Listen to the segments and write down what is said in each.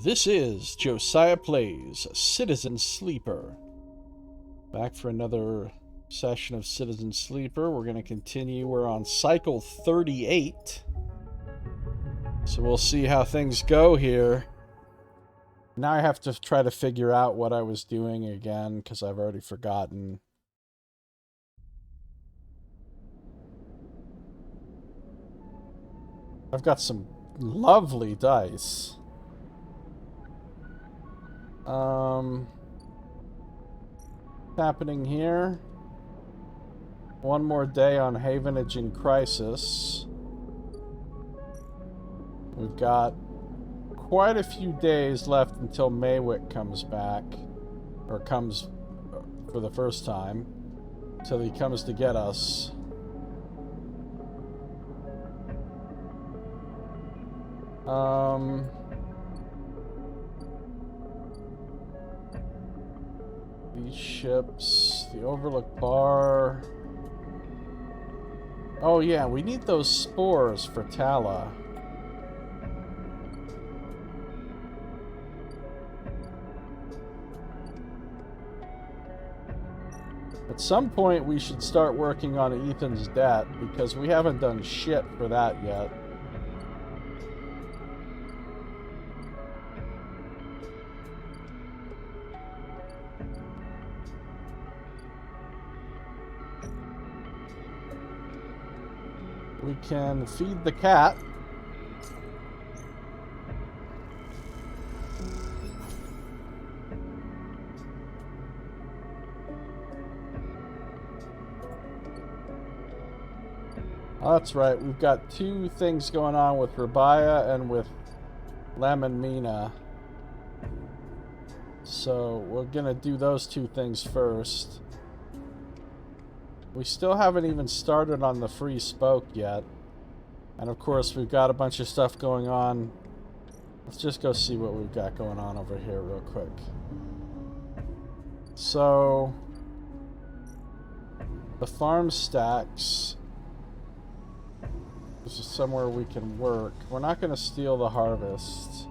This is Josiah Plays Citizen Sleeper. Back for another session of Citizen Sleeper. We're going to continue. We're on cycle 38. So we'll see how things go here. Now I have to try to figure out what I was doing again because I've already forgotten. I've got some lovely dice. Happening here. One more day on Havenage in Crisis. We've got quite a few days left until Maywick comes back. Or comes for the first time. Till he comes to get us. These ships, the Overlook Bar. Oh yeah, we need those spores for Tala. At some point we should start working on Ethan's debt, because we haven't done shit for that yet. We can feed the cat. Oh, that's right. We've got two things going on with Rabbi and with Lem and Mina. So we're gonna do those two things first. We still haven't even started on the free spoke yet. And of course, we've got a bunch of stuff going on. Let's just go see what we've got going on over here real quick. So, the farm stacks. This is somewhere we can work. We're not going to steal the harvest.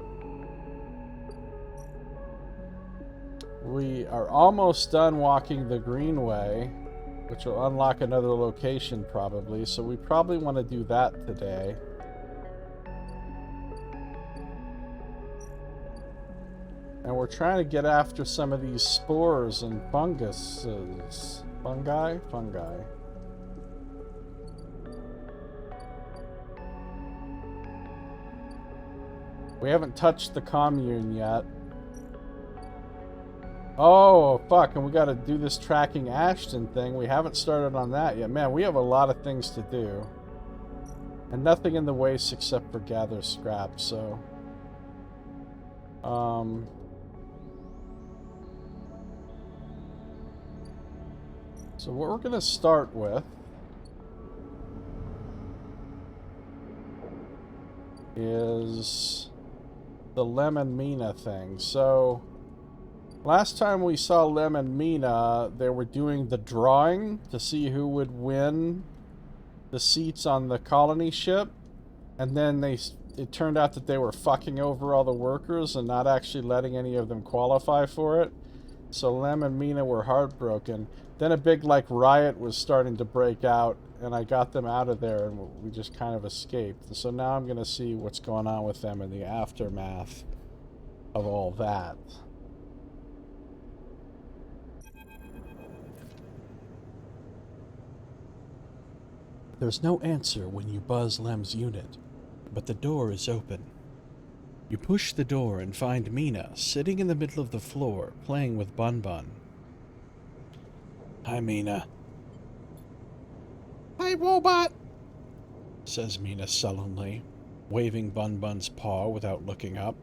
We are almost done walking the greenway, which will unlock another location probably, so we probably want to do that today. And we're trying to get after some of these spores and funguses. Fungi? Fungi. We haven't touched the commune yet. Oh, fuck, and we gotta do this tracking Ashton thing. We haven't started on that yet. Man, we have a lot of things to do. And nothing in the waste except for gather scrap, so... So what we're gonna start with... is... the Lem and Mina thing. So... last time we saw Lem and Mina, they were doing the drawing to see who would win the seats on the colony ship. And then it turned out that they were fucking over all the workers and not actually letting any of them qualify for it. So Lem and Mina were heartbroken. Then a big, riot was starting to break out, and I got them out of there, and we just kind of escaped. So now I'm going to see what's going on with them in the aftermath of all that. There's no answer when you buzz Lem's unit, but the door is open. You push the door and find Mina sitting in the middle of the floor, playing with Bun Bun. Hi, Mina. Hi, robot, says Mina sullenly, waving Bun Bun's paw without looking up.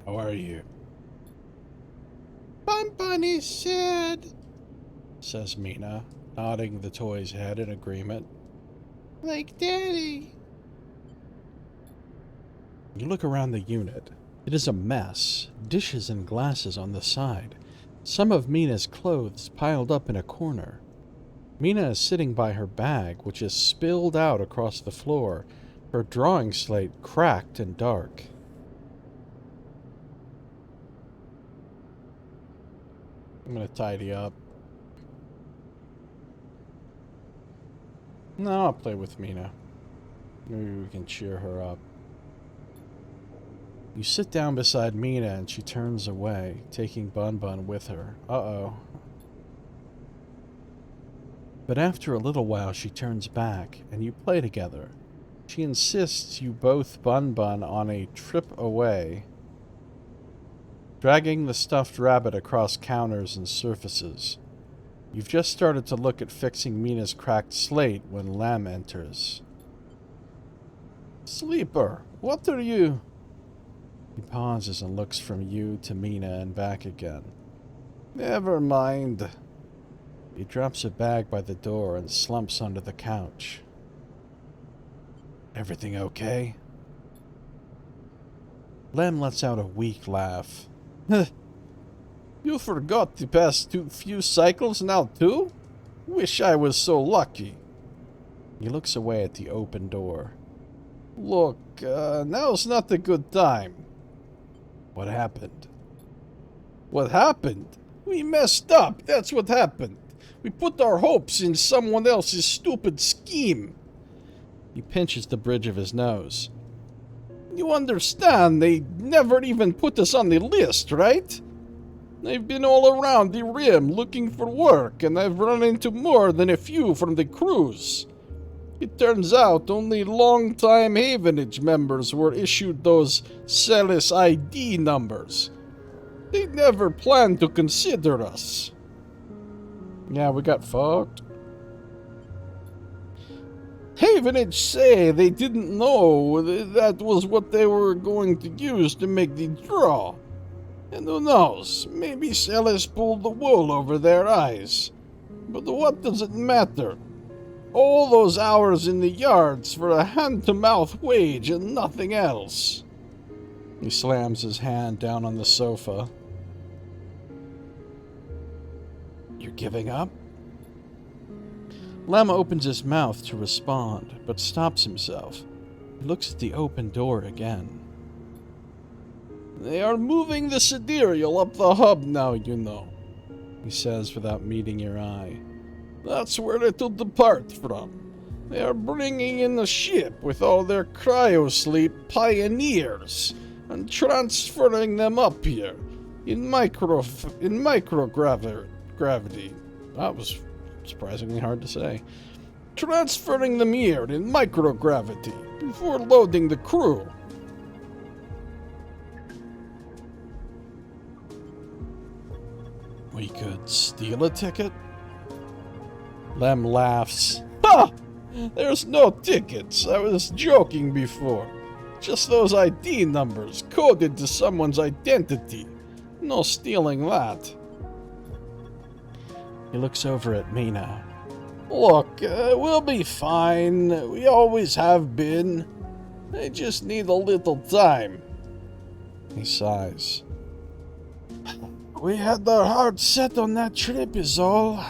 How are you? Bun Bun is sad, says Mina, nodding the toy's head in agreement. Like Daddy. You look around the unit. It is a mess. Dishes and glasses on the side. Some of Mina's clothes piled up in a corner. Mina is sitting by her bag, which is spilled out across the floor, her drawing slate cracked and dark. I'm gonna tidy up. No, I'll play with Mina. Maybe we can cheer her up. You sit down beside Mina and she turns away, taking Bun Bun with her. Uh-oh. But after a little while she turns back and you play together. She insists you both Bun Bun on a trip away, dragging the stuffed rabbit across counters and surfaces. You've just started to look at fixing Mina's cracked slate when Lem enters. Sleeper, what are you? He pauses and looks from you to Mina and back again. Never mind. He drops a bag by the door and slumps under the couch. Everything okay? Lem lets out a weak laugh. You forgot the past few cycles now too? Wish I was so lucky. He looks away at the open door. Look, now's not a good time. What happened? What happened? We messed up, that's what happened. We put our hopes in someone else's stupid scheme. He pinches the bridge of his nose. You understand, they never even put us on the list, right? I've been all around the rim looking for work, and I've run into more than a few from the cruise. It turns out only long-time Havenage members were issued those Celis ID numbers. They never planned to consider us. Yeah, we got fucked. Havenage say they didn't know that was what they were going to use to make the draw. And who knows, maybe Celis pulled the wool over their eyes. But what does it matter? All those hours in the yards for a hand-to-mouth wage and nothing else. He slams his hand down on the sofa. You're giving up? Lem opens his mouth to respond, but stops himself. He looks at the open door again. They are moving the sidereal up the hub now, you know, he says without meeting your eye. That's where it'll depart from. They are bringing in a ship with all their cryosleep pioneers and transferring them up here in microgravity. That was surprisingly hard to say. Transferring them here in microgravity before loading the crew. We could steal a ticket? Lem laughs. Ha! There's no tickets. I was joking before. Just those ID numbers coded to someone's identity. No stealing that. He looks over at Mina. Look, we'll be fine. We always have been. I just need a little time. He sighs. We had our hearts set on that trip is all.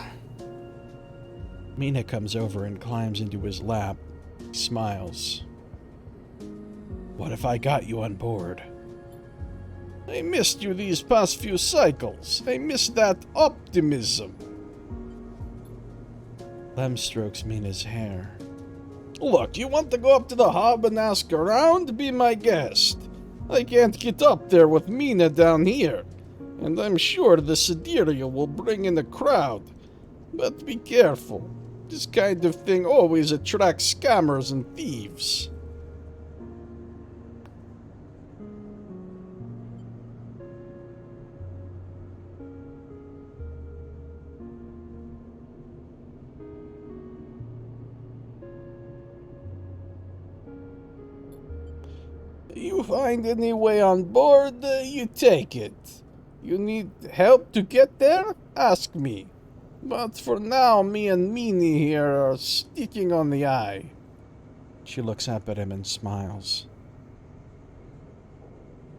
Mina comes over and climbs into his lap. He smiles. What if I got you on board? I missed you these past few cycles. I missed that optimism. Lem strokes Mina's hair. Look, you want to go up to the hub and ask around? Be my guest. I can't get up there with Mina down here. And I'm sure the sidereal will bring in a crowd. But be careful. This kind of thing always attracts scammers and thieves. You find any way on board, you take it. You need help to get there? Ask me. But for now, me and Meanie here are sticking on the eye. She looks up at him and smiles.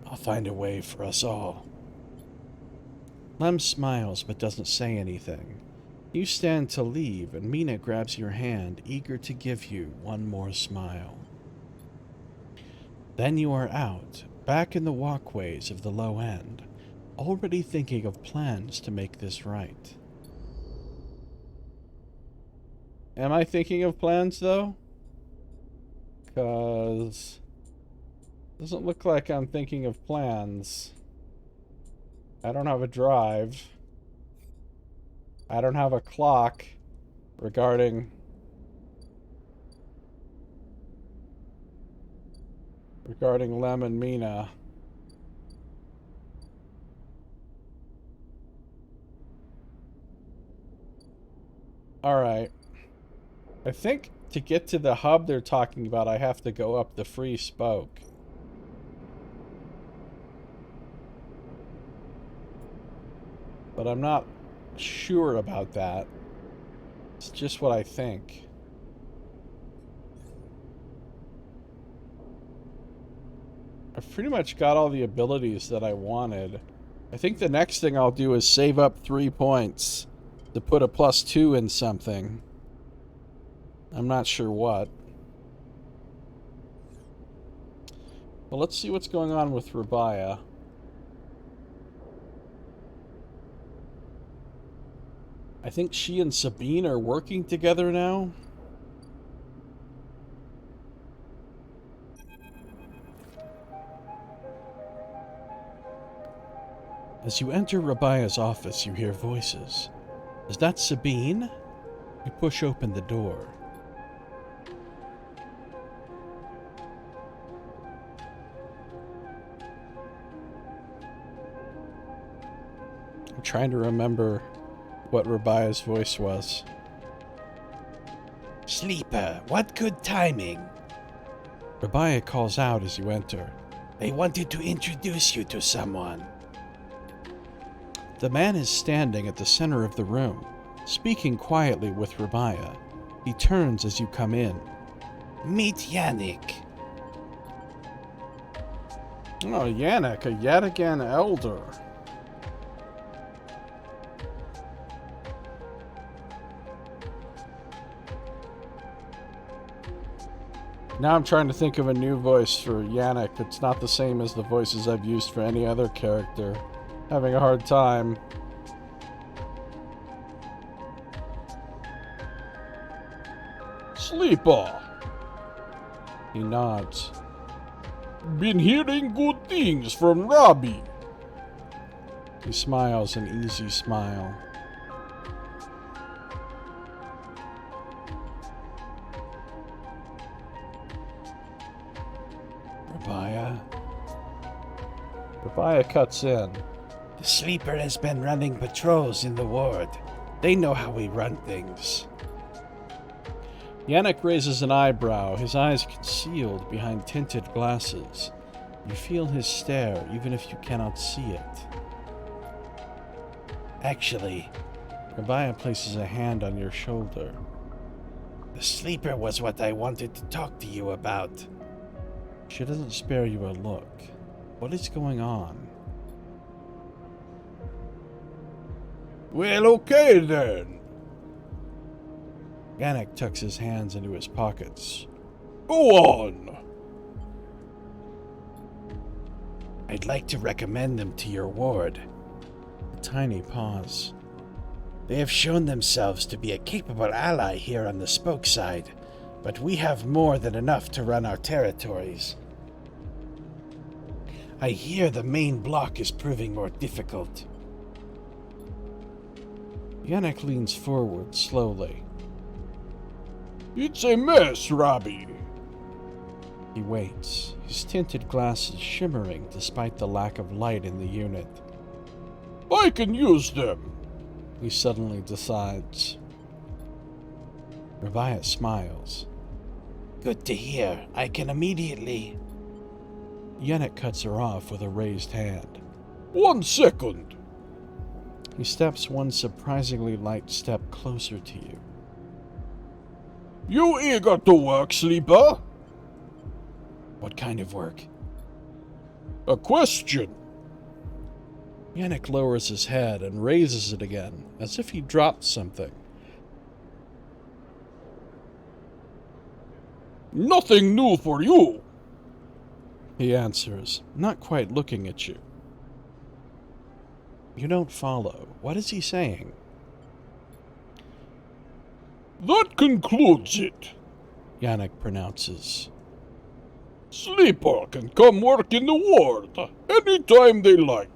I'll find a way for us all. Lem smiles but doesn't say anything. You stand to leave and Mina grabs your hand, eager to give you one more smile. Then you are out, back in the walkways of the low end. Already thinking of plans to make this right. Am I thinking of plans, though? Because doesn't look like I'm thinking of plans. I don't have a drive. I don't have a clock regarding Lem and Mina. Alright. I think to get to the hub they're talking about, I have to go up the free spoke. But I'm not sure about that. It's just what I think. I've pretty much got all the abilities that I wanted. I think the next thing I'll do is save up 3 points to put a +2 in something. I'm not sure what. Well, let's see what's going on with Rabbi. I think she and Sabine are working together now. As you enter Rabbi's office, you hear voices. Is that Sabine? You push open the door. I'm trying to remember what Rabbi's voice was. Sleeper, what good timing. Rabbi calls out as you enter. They wanted to introduce you to someone. The man is standing at the center of the room, speaking quietly with Rabbi. He turns as you come in. Meet Yannick. Oh, Yannick, a yet again elder. Now I'm trying to think of a new voice for Yannick. It's not the same as the voices I've used for any other character. Having a hard time. Sleeper. He nods. Been hearing good things from Rabbi. He smiles an easy smile. Rabbi cuts in. The sleeper has been running patrols in the ward. They know how we run things. Yannick raises an eyebrow, his eyes concealed behind tinted glasses. You feel his stare, even if you cannot see it. Actually, Rabbi places a hand on your shoulder. The sleeper was what I wanted to talk to you about. She doesn't spare you a look. What is going on? Well, okay then. Yannick tucks his hands into his pockets. Go on. I'd like to recommend them to your ward. A tiny pause. They have shown themselves to be a capable ally here on the spoke side, but we have more than enough to run our territories. I hear the main block is proving more difficult. Yannick leans forward slowly. It's a mess, Rabbi. He waits, his tinted glasses shimmering despite the lack of light in the unit. I can use them. He suddenly decides. Rabbi smiles. Good to hear. I can immediately... Yannick cuts her off with a raised hand. 1 second. He steps one surprisingly light step closer to you. You eager to work, sleeper? What kind of work? A question. Yannick lowers his head and raises it again, as if he dropped something. Nothing new for you. He answers, not quite looking at you. You don't follow. What is he saying? That concludes it. Yannick pronounces. Sleeper can come work in the ward anytime they like.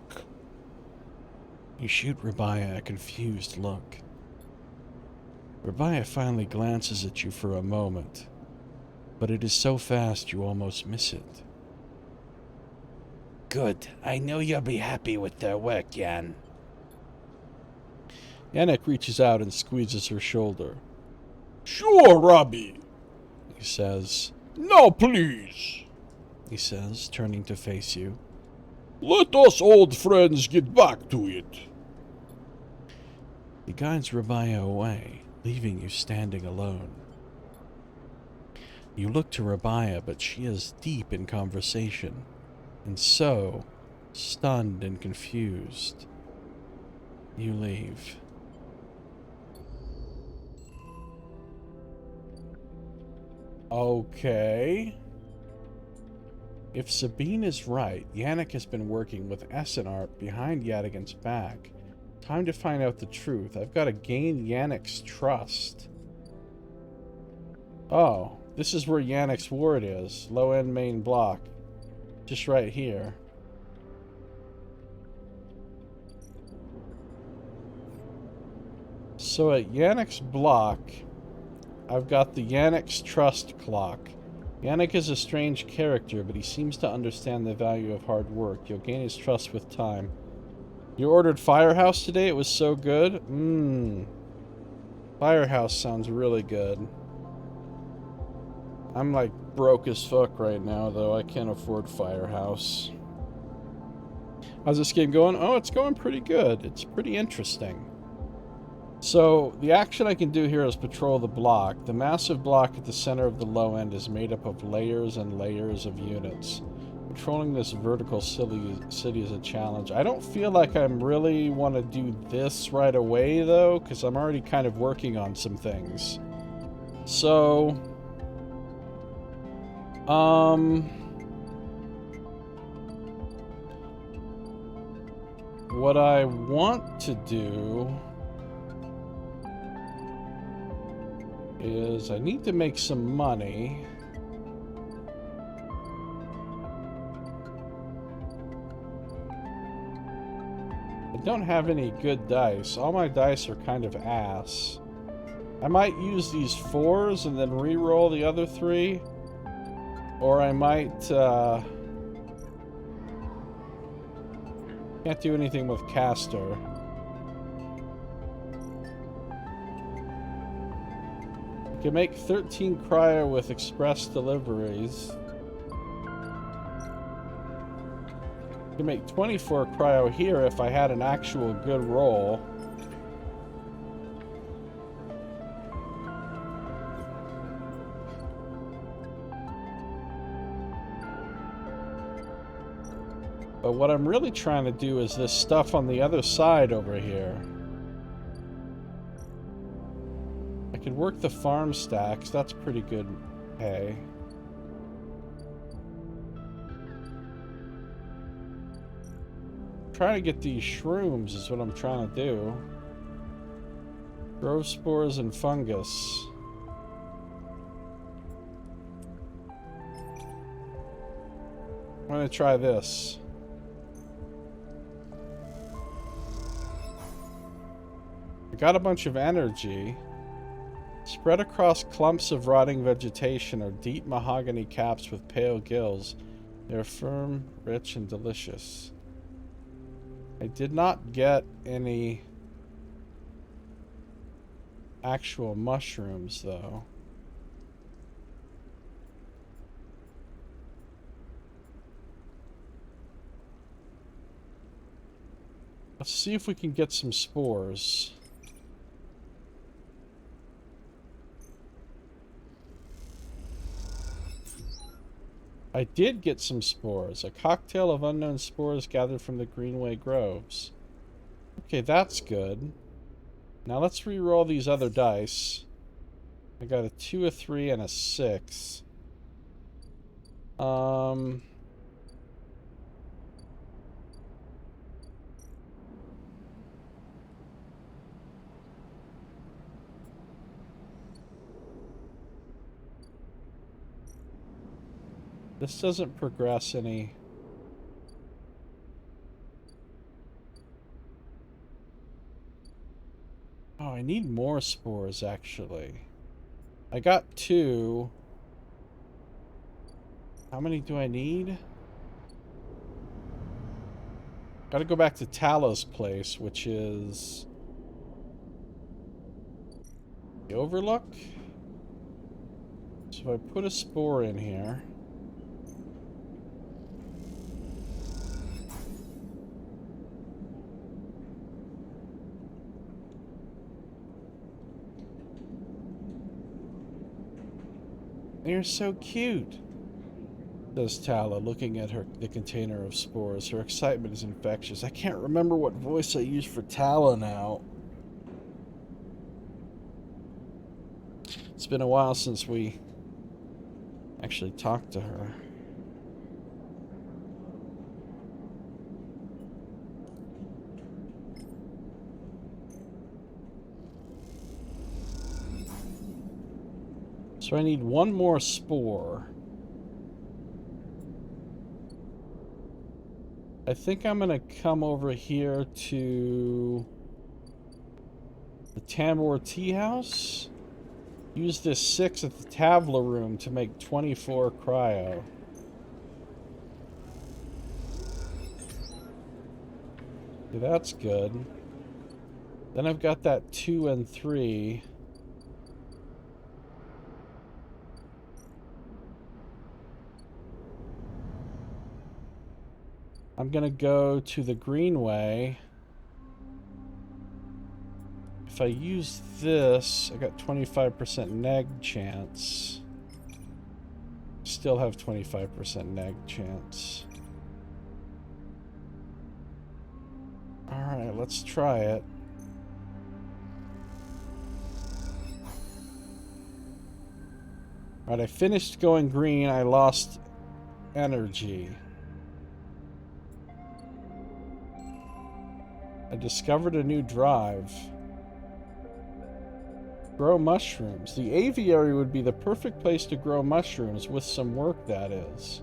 You shoot Rabbi a confused look. Rabbi finally glances at you for a moment, but it is so fast you almost miss it. Good. I know you'll be happy with their work, Jan. Yannick reaches out and squeezes her shoulder. Sure, Rabbi. He says, Now please. he says, turning to face you. Let us old friends get back to it. He guides Rabbi away, leaving you standing alone. You look to Rabbi, but she is deep in conversation, and so, stunned and confused, you leave. Okay. If Sabine is right, Yannick has been working with Essenart behind Yadigan's back. Time to find out the truth. I've got to gain Yannick's trust. Oh, this is where Yannick's ward is. Low-end main block. Just right here. So at Yannick's block, I've got the Yannick's trust clock. Yannick is a strange character, but he seems to understand the value of hard work. You'll gain his trust with time. You ordered Firehouse today? It was so good? Firehouse sounds really good. I'm like broke as fuck right now, though. I can't afford Firehouse. How's this game going? Oh, it's going pretty good. It's pretty interesting. So, the action I can do here is patrol the block. The massive block at the center of the low end is made up of layers and layers of units. Patrolling this vertical city is a challenge. I don't feel like I really want to do this right away, though, because I'm already kind of working on some things. So, what I want to do is I need to make some money. I don't have any good dice. All my dice are kind of ass. I might use these 4s and then re-roll the other 3. Or I might, can't do anything with Caster. I can make 13 cryo with express deliveries. I can make 24 cryo here if I had an actual good roll. But what I'm really trying to do is this stuff on the other side over here. I could work the farm stacks. That's pretty good pay. Trying to get these shrooms is what I'm trying to do. Growth spores and fungus. I'm gonna try this. I got a bunch of energy. Spread across clumps of rotting vegetation are deep mahogany caps with pale gills. They are firm, rich, and delicious. I did not get any actual mushrooms, though. Let's see if we can get some spores. I did get some spores. A cocktail of unknown spores gathered from the Greenway Groves. Okay, that's good. Now let's re-roll these other dice. I got a 2, a 3, and a 6. This doesn't progress any. Oh, I need more spores, actually. I got 2. How many do I need? Gotta go back to Tala's place, which is... the Overlook? So if I put a spore in here... They're so cute, says Tala, looking at the container of spores. Her excitement is infectious. I can't remember what voice I use for Tala now. It's been a while since we actually talked to her. So I need one more spore. I think I'm gonna come over here to the Tambor Tea House. Use this 6 at the Tavla room to make 24 cryo. Okay, that's good. Then I've got that 2 and 3. I'm gonna go to the Greenway. If I use this, I got 25% neg chance. Still have 25% neg chance. Alright, let's try it. Alright, I finished going green. I lost energy. I discovered a new drive. Grow mushrooms. The aviary would be the perfect place to grow mushrooms with some work, that is.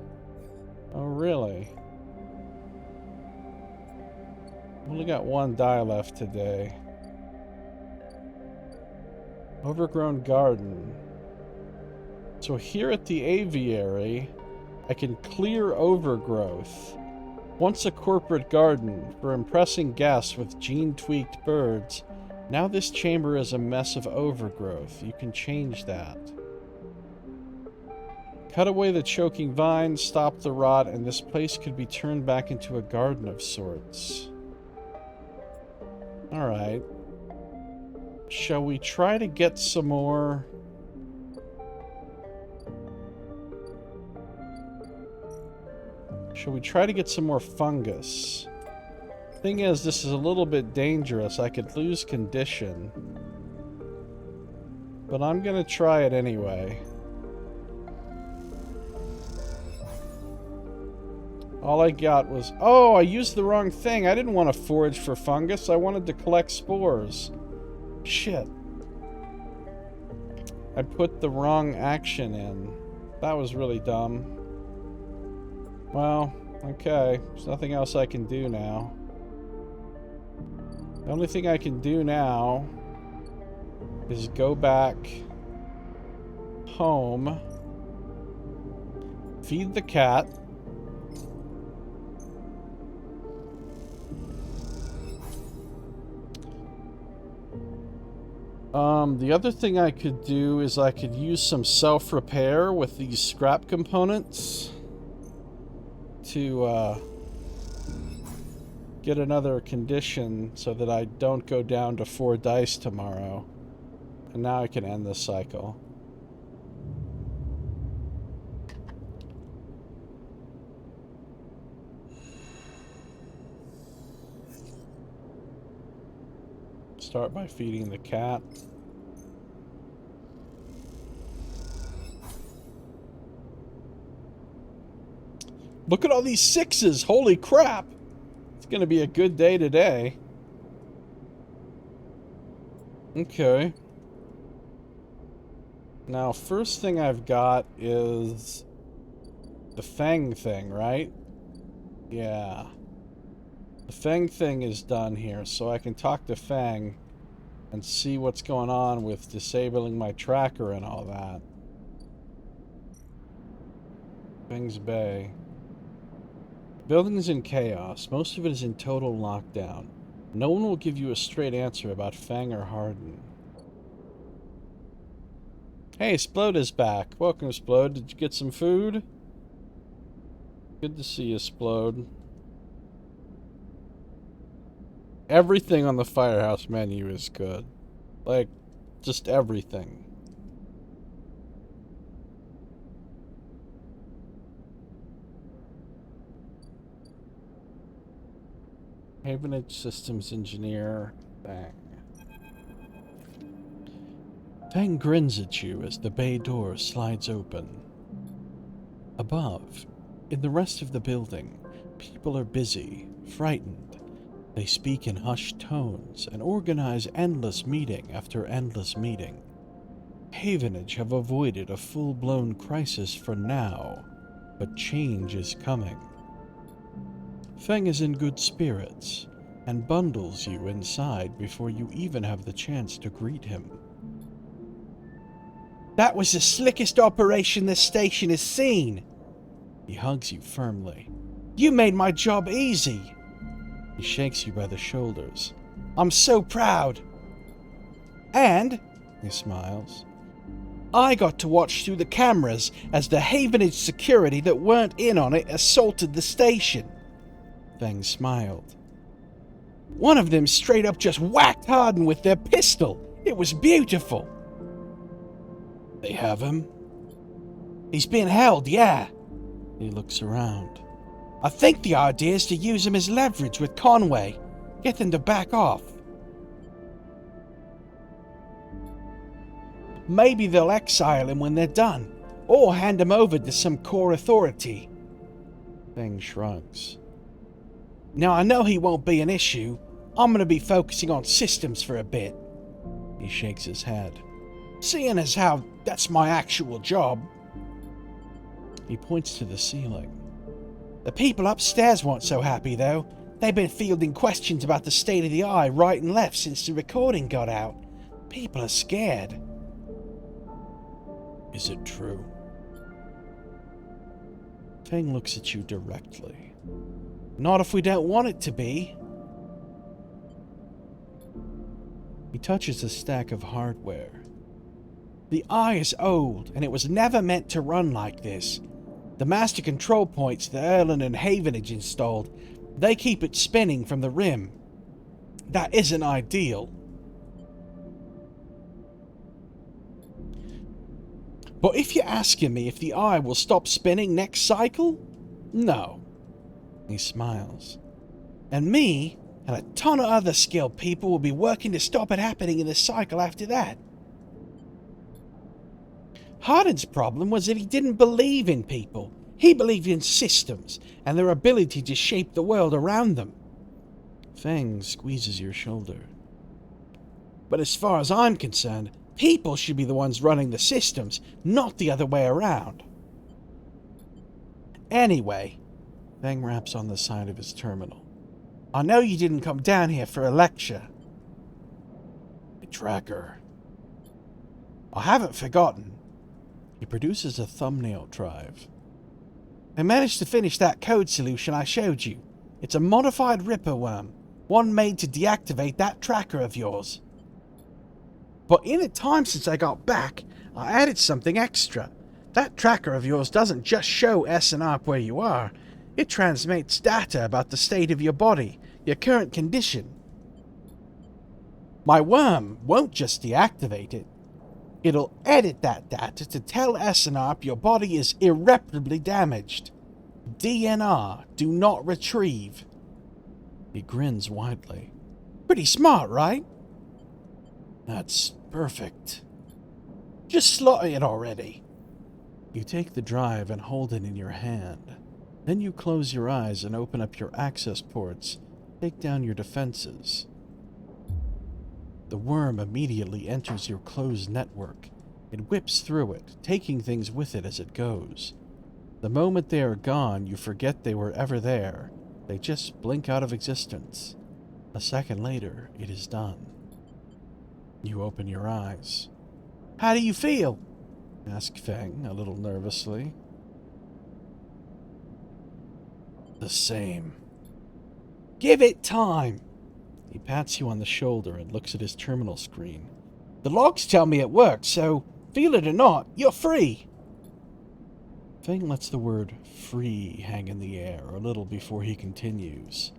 Oh, really? Only got 1 dye left today. Overgrown garden. So here at the aviary, I can clear overgrowth. Once a corporate garden for impressing guests with gene-tweaked birds, now this chamber is a mess of overgrowth. You can change that. Cut away the choking vines, stop the rot, and this place could be turned back into a garden of sorts. Alright. Shall we try to get some more... Shall we try to get some more fungus? Thing is, this is a little bit dangerous. I could lose condition. But I'm gonna try it anyway. All I got was... Oh, I used the wrong thing. I didn't want to forage for fungus. I wanted to collect spores. Shit. I put the wrong action in. That was really dumb. Well, okay. There's nothing else I can do now. The only thing I can do now is go back home, feed the cat, the other thing I could do is I could use some self-repair with these scrap components to get another condition so that I don't go down to 4 dice tomorrow. And now I can end this cycle. Start by feeding the cat. Look at all these 6s! Holy crap! It's gonna be a good day today. Okay. Now, first thing I've got is The Fang thing, right? Yeah. The Fang thing is done here, so I can talk to Fang and see what's going on with disabling my tracker and all that. Fang's Bay. The building is in chaos. Most of it is in total lockdown. No one will give you a straight answer about Fang or Hardin. Hey, Splode is back. Welcome, Splode. Did you get some food? Good to see you, Splode. Everything on the Firehouse menu is good. Like, just everything. Havenage Systems Engineer. Bang. Fang grins at you as the bay door slides open. Above, in the rest of the building, people are busy, frightened. They speak in hushed tones and organize endless meeting after endless meeting. Havenage have avoided a full-blown crisis for now, but change is coming. Fang is in good spirits and bundles you inside before you even have the chance to greet him. That was the slickest operation this station has seen. He hugs you firmly. You made my job easy. He shakes you by the shoulders. I'm so proud. And, he smiles, I got to watch through the cameras as the Havenage security that weren't in on it assaulted the station. Fang smiled. One of them straight up just whacked Hardin with their pistol. It was beautiful. They have him? He's being held, yeah. He looks around. I think the idea is to use him as leverage with Conway. Get them to back off. Maybe they'll exile him when they're done, or hand him over to some core authority. Fang shrugs. Now I know he won't be an issue. I'm going to be focusing on systems for a bit. He shakes his head. Seeing as how that's my actual job. He points to the ceiling. The people upstairs weren't so happy, though. They've been fielding questions about the state of the eye right and left since the recording got out. People are scared. Is it true? Fang looks at you directly. Not if we don't want it to be. He touches a stack of hardware. The eye is old, and it was never meant to run like this. The master control points that Erlen and Havenage installed, they keep it spinning from the rim. That isn't ideal. But if you're asking me if the eye will stop spinning next cycle, no. He smiles. And me, and a ton of other skilled people will be working to stop it happening in the cycle after that. Hardin's problem was that he didn't believe in people. He believed in systems and their ability to shape the world around them. Fang squeezes your shoulder. But as far as I'm concerned, people should be the ones running the systems, not the other way around. Anyway, Fang raps on the side of his terminal. I know you didn't come down here for a lecture. A tracker. I haven't forgotten. He produces a thumbnail drive. I managed to finish that code solution I showed you. It's a modified Ripper worm, one made to deactivate that tracker of yours. But in the time since I got back, I added something extra. That tracker of yours doesn't just show SNR where you are, it transmits data about the state of your body, your current condition. My worm won't just deactivate it. It'll edit that data to tell SNR your body is irreparably damaged. DNR, do not retrieve. He grins widely. Pretty smart, right? That's perfect. Just slot it already. You take the drive and hold it in your hand. Then you close your eyes and open up your access ports. Take down your defenses. The worm immediately enters your closed network. It whips through it, taking things with it as it goes. The moment they are gone, you forget they were ever there. They just blink out of existence. A second later, it is done. You open your eyes. How do you feel? Asked Feng, a little nervously. The same. Give it time! He pats you on the shoulder and looks at his terminal screen. The logs tell me it works, so feel it or not, you're free! Feng lets the word free hang in the air a little before he continues.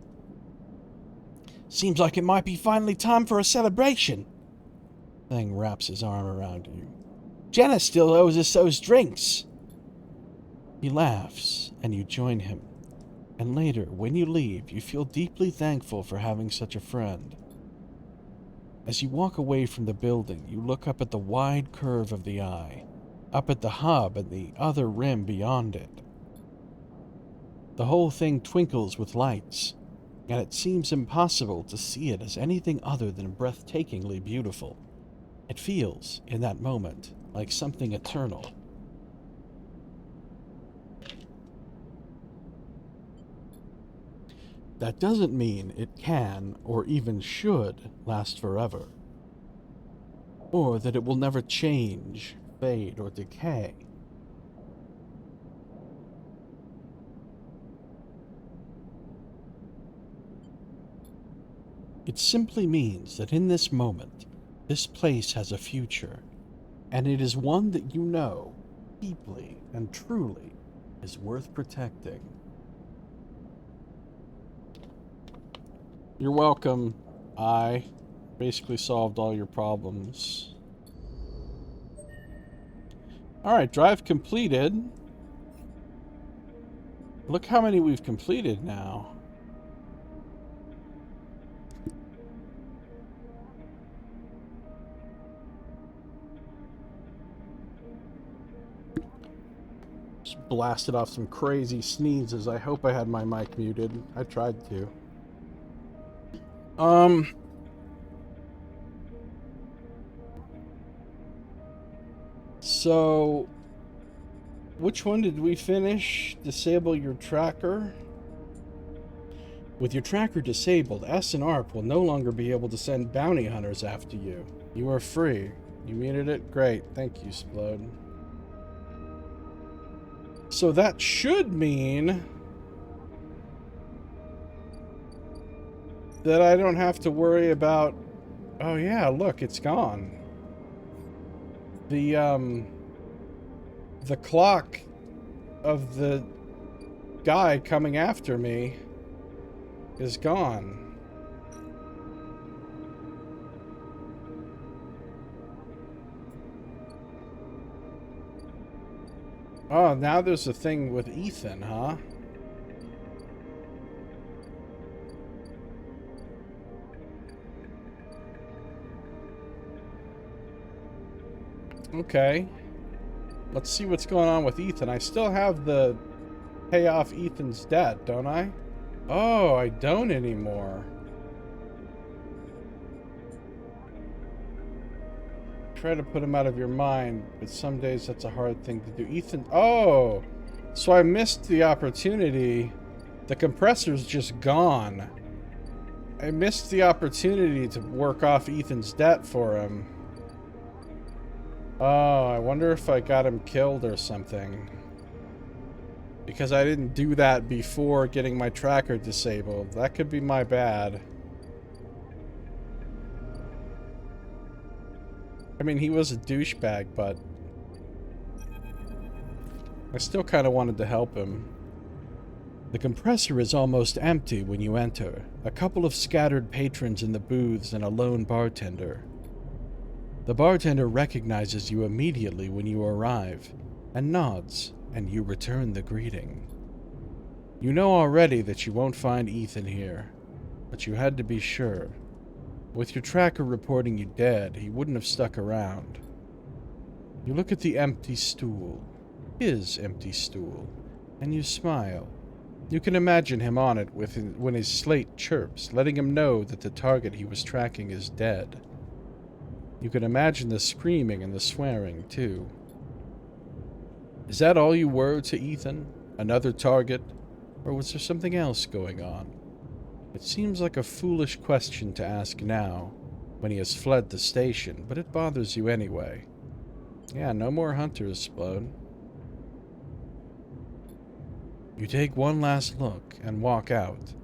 Seems like it might be finally time for a celebration. Feng wraps his arm around you. Jenna still owes us those drinks. He laughs, and you join him. And later, when you leave, you feel deeply thankful for having such a friend. As you walk away from the building, you look up at the wide curve of the eye, up at the hub and the other rim beyond it. The whole thing twinkles with lights, and it seems impossible to see it as anything other than breathtakingly beautiful. It feels, in that moment, like something eternal. That doesn't mean it can, or even should, last forever. Or that it will never change, fade, or decay. It simply means that in this moment, this place has a future, and it is one that you know, deeply and truly, is worth protecting. You're welcome. I basically solved all your problems. Alright, drive completed. Look how many we've completed now. Just blasted off some crazy sneezes. I hope I had my mic muted. I tried to. So, which one did we finish? Disable your tracker? With your tracker disabled, S and ARP will no longer be able to send bounty hunters after you. You are free. You muted it? Great. Thank you, Splode. So that should mean that I don't have to worry about... Oh yeah, look, it's gone. The clock of the guy coming after me is gone. Oh, now there's a thing with Ethan, huh? Okay. Let's see what's going on with Ethan. I still have the pay off Ethan's debt, don't I? Oh, I don't anymore. Try to put him out of your mind, but some days that's a hard thing to do. Ethan... Oh! So I missed the opportunity. The compressor's just gone. I missed the opportunity to work off Ethan's debt for him. Oh, I wonder if I got him killed or something. Because I didn't do that before getting my tracker disabled. That could be my bad. I mean, he was a douchebag, but... I still kind of wanted to help him. The compressor is almost empty when you enter. A couple of scattered patrons in the booths and a lone bartender. The bartender recognizes you immediately when you arrive, and nods, and you return the greeting. You know already that you won't find Ethan here, but you had to be sure. With your tracker reporting you dead, he wouldn't have stuck around. You look at the empty stool, his empty stool, and you smile. You can imagine him on it when his slate chirps, letting him know that the target he was tracking is dead. You can imagine the screaming and the swearing, too. Is that all you were to Ethan? Another target? Or was there something else going on? It seems like a foolish question to ask now, when he has fled the station, but it bothers you anyway. Yeah, no more hunters, Splode. You take one last look and walk out.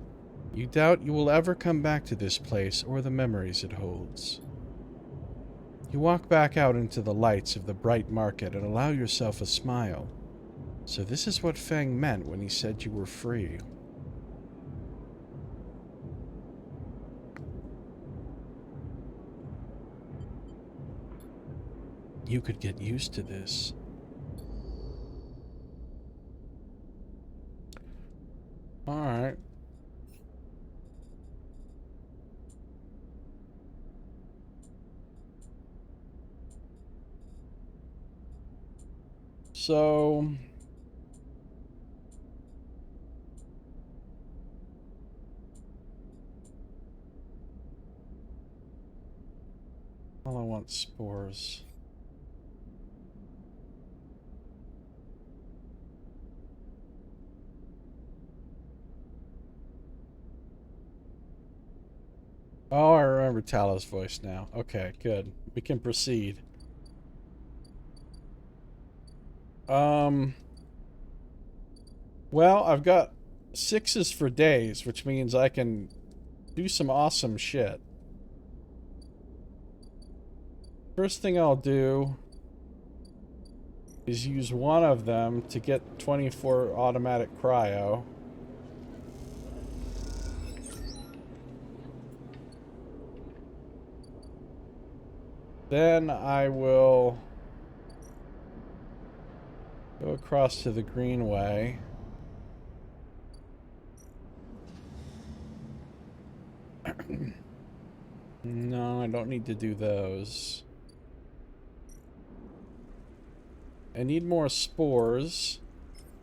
You doubt you will ever come back to this place or the memories it holds. You walk back out into the lights of the bright market and allow yourself a smile. So this is what Feng meant when he said you were free. You could get used to this. Alright. So... all I want spores. Oh, I remember Talow's voice now. Okay, good. We can proceed. Well, I've got 6s for days, which means I can do some awesome shit. First thing I'll do is use one of them to get 24 automatic cryo. Then I will go across to the greenway. No, I don't need to do those. I need more spores.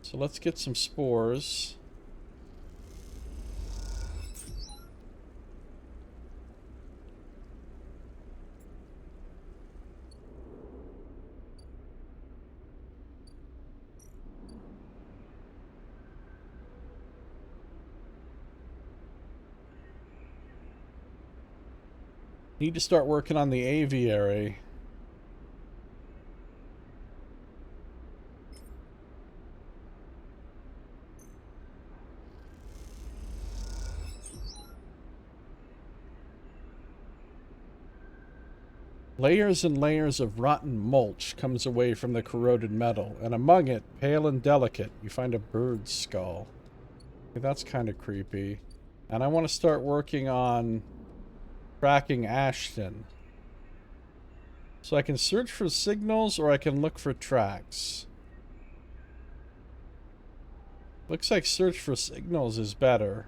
So let's get some spores. Need to start working on the aviary. Layers and layers of rotten mulch comes away from the corroded metal, and among it, pale and delicate, you find a bird's skull. Okay, that's kind of creepy. And I want to start working on tracking Ashton. So I can search for signals or I can look for tracks. Looks like search for signals is better.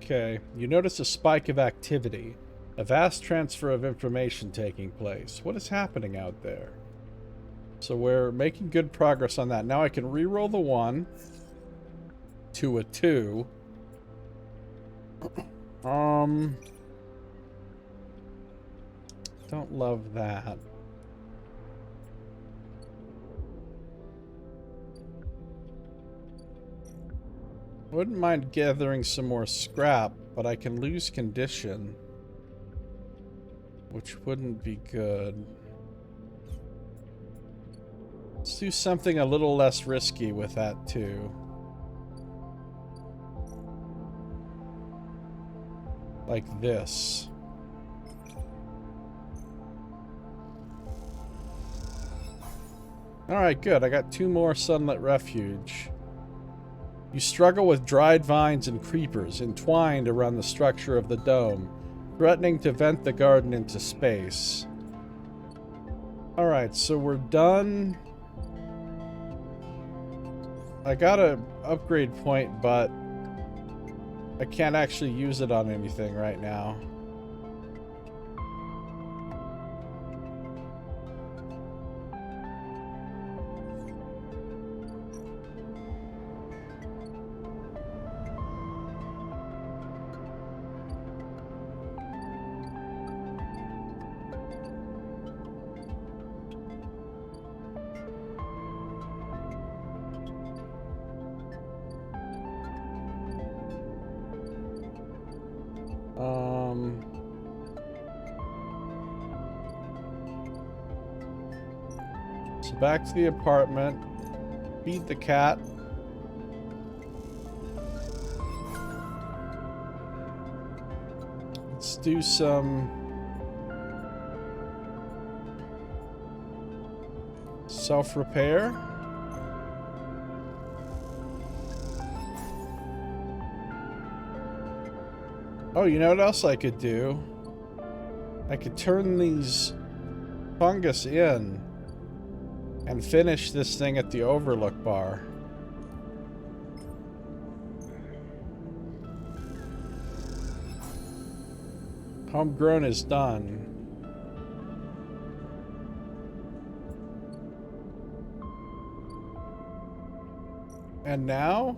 Okay, you notice a spike of activity. A vast transfer of information taking place. What is happening out there? So we're making good progress on that. Now I can re-roll the 1 to a 2. Don't love that. Wouldn't mind gathering some more scrap, but I can lose condition, which wouldn't be good. Let's do something a little less risky with that, too. Like this. Alright, good. I got 2 more sunlit refuge. You struggle with dried vines and creepers entwined around the structure of the dome, threatening to vent the garden into space. Alright, so we're done. I got an upgrade point, but I can't actually use it on anything right now. So back to the apartment. Feed the cat. Let's do some self-repair. Oh, you know what else I could do? I could turn these fungus in and finish this thing at the overlook bar. Homegrown is done. And now?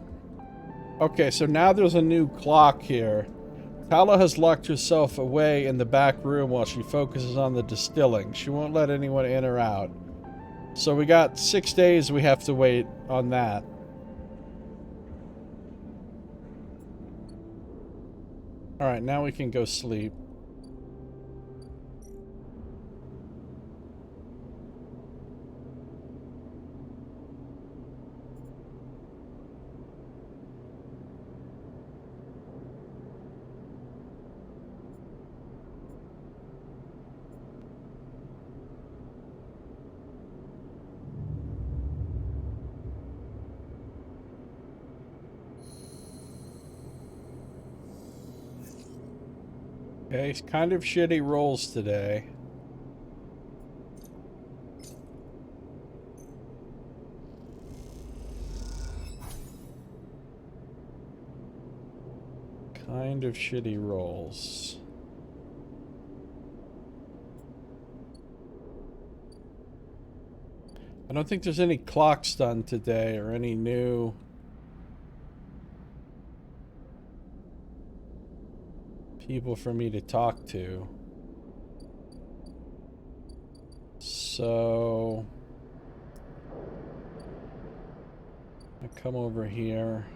Okay, so now there's a new clock here. Tala has locked herself away in the back room while she focuses on the distilling. She won't let anyone in or out. So we got 6 days we have to wait on that. Alright, now we can go sleep. Okay, kind of shitty rolls today. Kind of shitty rolls. I don't think there's any clocks done today or any new people for me to talk to. So I come over here.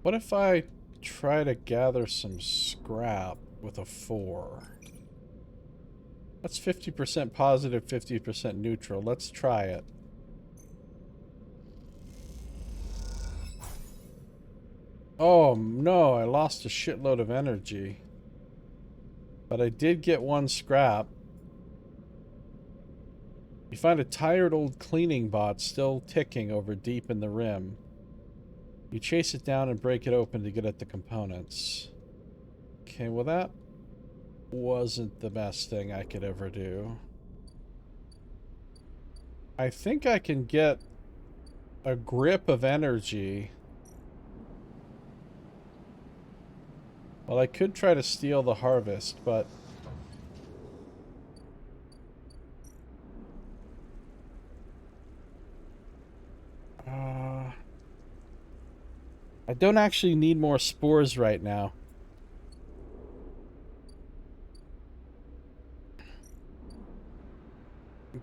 What if I try to gather some scrap with a 4? That's 50% positive, 50% neutral. Let's try it. Oh no, I lost a shitload of energy. But I did get 1 scrap. You find a tired old cleaning bot still ticking over deep in the rim. You chase it down and break it open to get at the components. Okay, well that wasn't the best thing I could ever do. I think I can get a grip of energy. Well, I could try to steal the harvest, but I don't actually need more spores right now.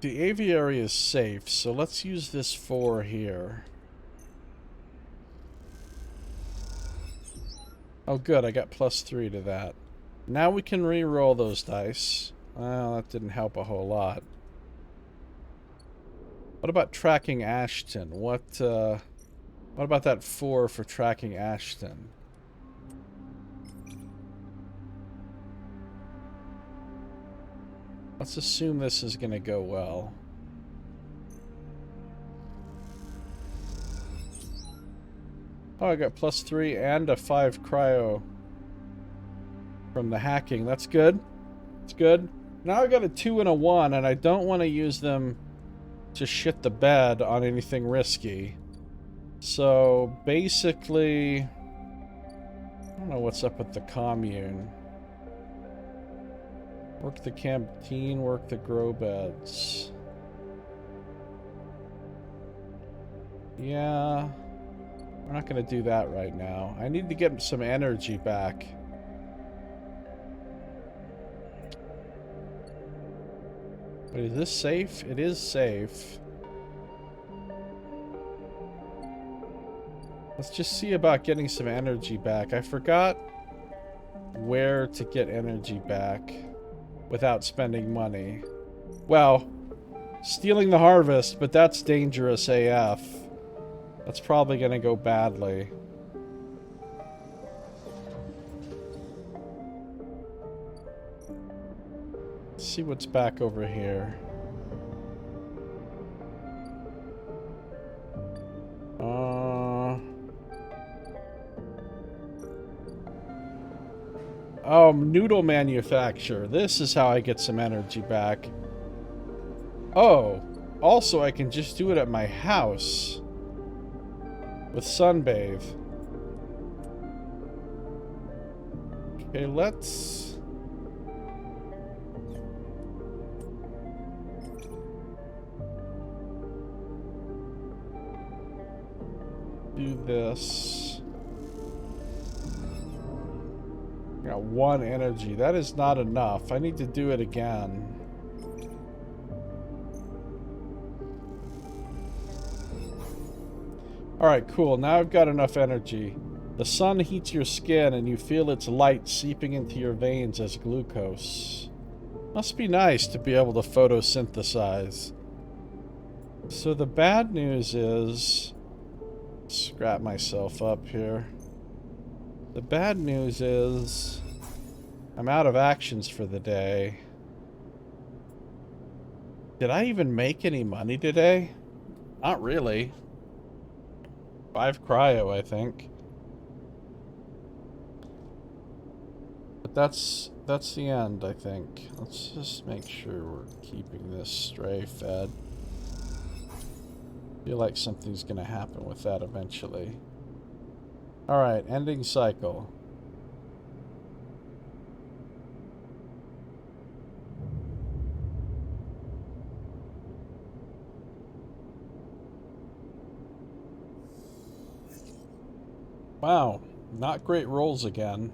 The aviary is safe, so let's use this 4 here. Oh good, I got +3 to that. Now we can re-roll those dice. Well, that didn't help a whole lot. What about tracking Ashton? What about that 4 for tracking Ashton? Let's assume this is gonna go well. Oh, I got +3 and a 5 cryo from the hacking. That's good. That's good. Now I got a 2 and a 1, and I don't want to use them to shit the bed on anything risky. So, basically, I don't know what's up with the commune. Work the canteen, work the grow beds. Yeah, we're not going to do that right now. I need to get some energy back. Wait, is this safe? It is safe. Let's just see about getting some energy back. I forgot where to get energy back without spending money. Well, stealing the harvest, but that's dangerous AF. That's probably gonna go badly. Let's see what's back over here. Oh, noodle manufacture. This is how I get some energy back. Oh, also I can just do it at my house with sunbathe. Okay, let's do this. Got 1 energy. That is not enough. I need to do it again. Alright, cool. Now I've got enough energy. The sun heats your skin and you feel its light seeping into your veins as glucose. Must be nice to be able to photosynthesize. So the bad news is... Scrap myself up here. The bad news is I'm out of actions for the day. Did I even make any money today? Not really. 5 cryo, I think. But that's the end, I think. Let's just make sure we're keeping this stray fed. Feel like something's gonna happen with that eventually. Alright, ending cycle. Wow, not great rolls again.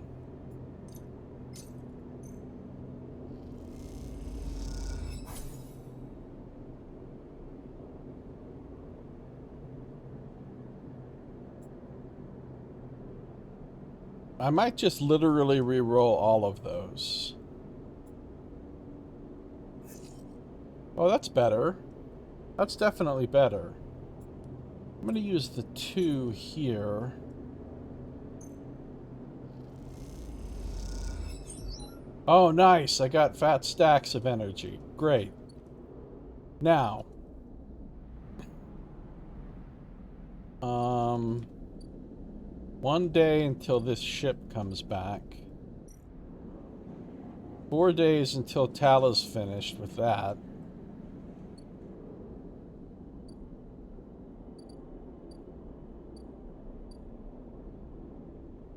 I might just literally re-roll all of those. Oh, that's better. That's definitely better. I'm going to use the 2 here. Oh, nice. I got fat stacks of energy. Great. Now. 1 day until this ship comes back. 4 days until Tala's finished with that.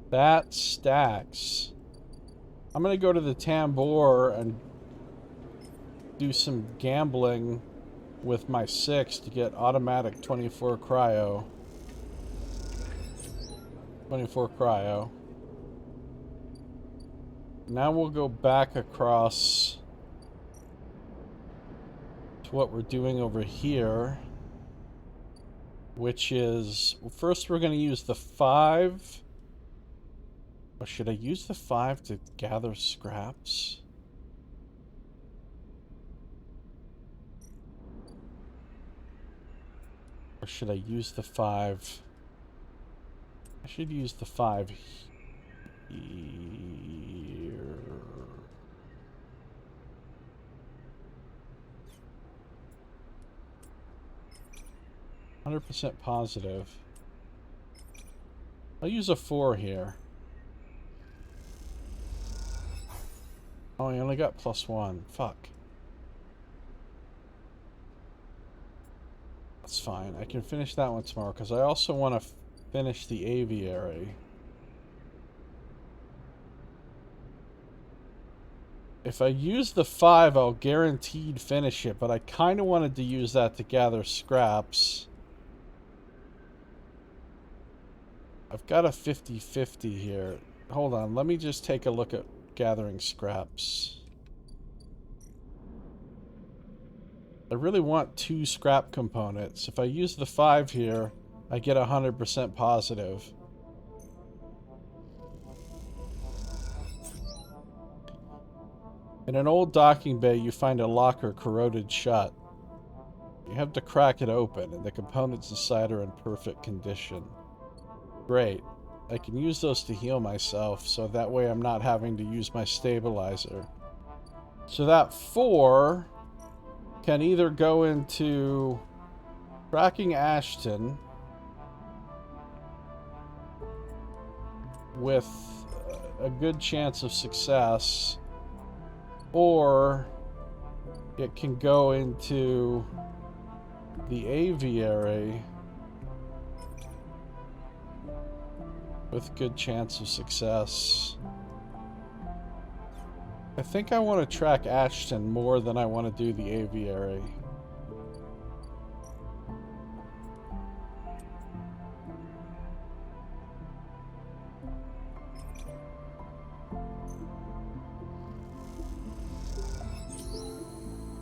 That stacks. I'm gonna go to the Tambor and do some gambling with my 6 to get automatic 24 cryo. 24 cryo. Now we'll go back across to what we're doing over here, which is, well, first we're going to use the 5. Or should I use the 5 to gather scraps? Or should I use the 5? I should use the 5 here. 100% positive. I'll use a 4 here. Oh, I only got +1. Fuck. That's fine. I can finish that one tomorrow because I also want to finish the aviary. If I use the 5, I'll guaranteed finish it, but I kind of wanted to use that to gather scraps. I've got a 50-50 here. Hold on, let me just take a look at gathering scraps. I really want 2 scrap components. If I use the 5 here, I get 100% positive. In an old docking bay, you find a locker corroded shut. You have to crack it open, and the components inside are in perfect condition. Great. I can use those to heal myself, so that way I'm not having to use my stabilizer. So that 4 can either go into tracking Ashton with a good chance of success, or it can go into the aviary with good chance of success. I think I want to track Ashton more than I want to do the aviary.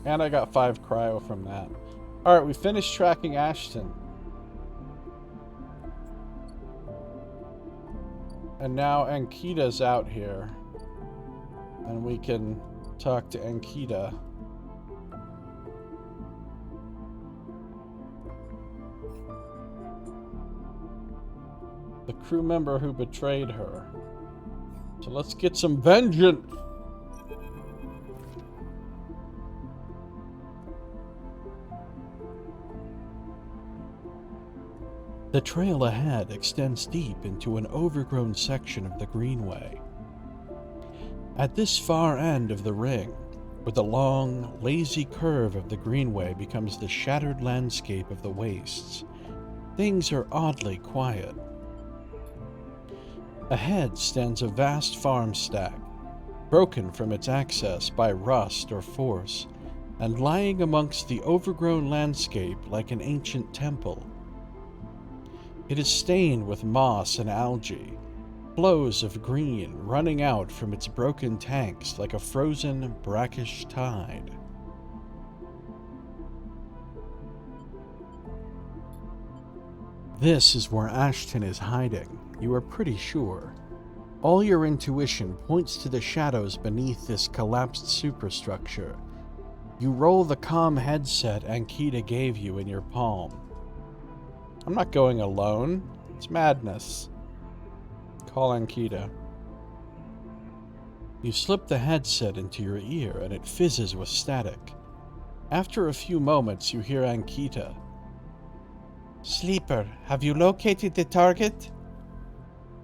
And I got 5 cryo from that. Alright, we finished tracking Ashton. And now Ankita's out here. And we can talk to Ankita. The crew member who betrayed her. So let's get some vengeance! The trail ahead extends deep into an overgrown section of the Greenway. At this far end of the ring, where the long, lazy curve of the Greenway becomes the shattered landscape of the wastes, things are oddly quiet. Ahead stands a vast farm stack, broken from its access by rust or force, and lying amongst the overgrown landscape like an ancient temple. It is stained with moss and algae, flows of green running out from its broken tanks like a frozen, brackish tide. This is where Ashton is hiding, you are pretty sure. All your intuition points to the shadows beneath this collapsed superstructure. You roll the comm headset Ankita gave you in your palm. I'm not going alone. It's madness. Call Ankita. You slip the headset into your ear and it fizzes with static. After a few moments, you hear Ankita. Sleeper, have you located the target?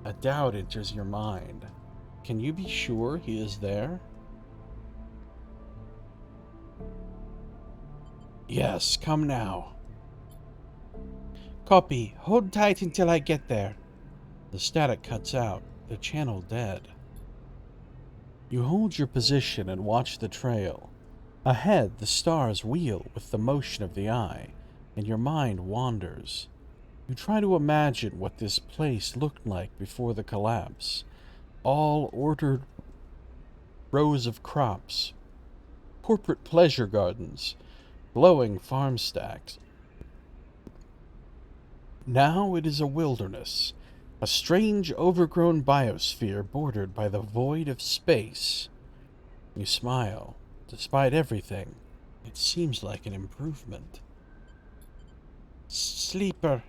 A doubt enters your mind. Can you be sure he is there? Yes, come now. Copy. Hold tight until I get there. The static cuts out, the channel dead. You hold your position and watch the trail. Ahead, the stars wheel with the motion of the eye, and your mind wanders. You try to imagine what this place looked like before the collapse. All ordered rows of crops, corporate pleasure gardens, glowing farm stacks. Now it is a wilderness, a strange overgrown biosphere bordered by the void of space. You smile. Despite everything, it seems like an improvement. Sleeper.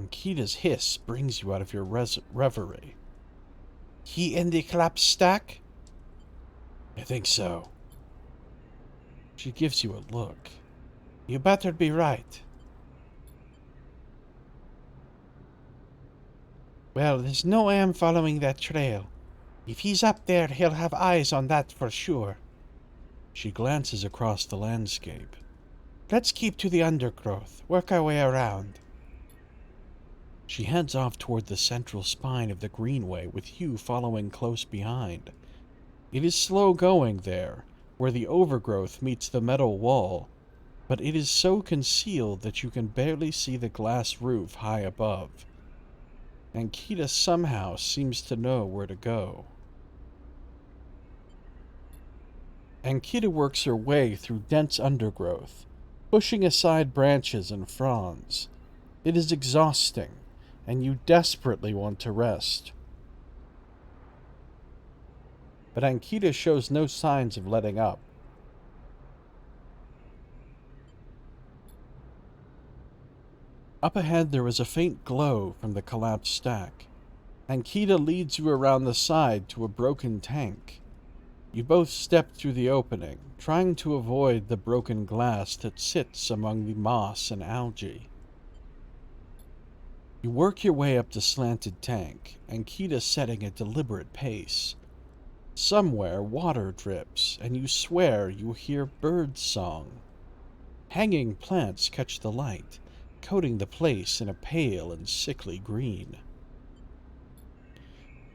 Ankita's hiss brings you out of your reverie. He in the collapsed stack? I think so. She gives you a look. You better be right. Well, there's no way I'm following that trail. If he's up there, he'll have eyes on that for sure. She glances across the landscape. Let's keep to the undergrowth, work our way around. She heads off toward the central spine of the Greenway, with you following close behind. It is slow going there, where the overgrowth meets the metal wall, but it is so concealed that you can barely see the glass roof high above. Ankita somehow seems to know where to go. Ankita works her way through dense undergrowth, pushing aside branches and fronds. It is exhausting, and you desperately want to rest. But Ankita shows no signs of letting up. Up ahead there is a faint glow from the collapsed stack. Ankita leads you around the side to a broken tank. You both step through the opening, trying to avoid the broken glass that sits among the moss and algae. You work your way up the slanted tank, Ankita setting a deliberate pace. Somewhere water drips, and you swear you hear bird song. Hanging plants catch the light, coating the place in a pale and sickly green.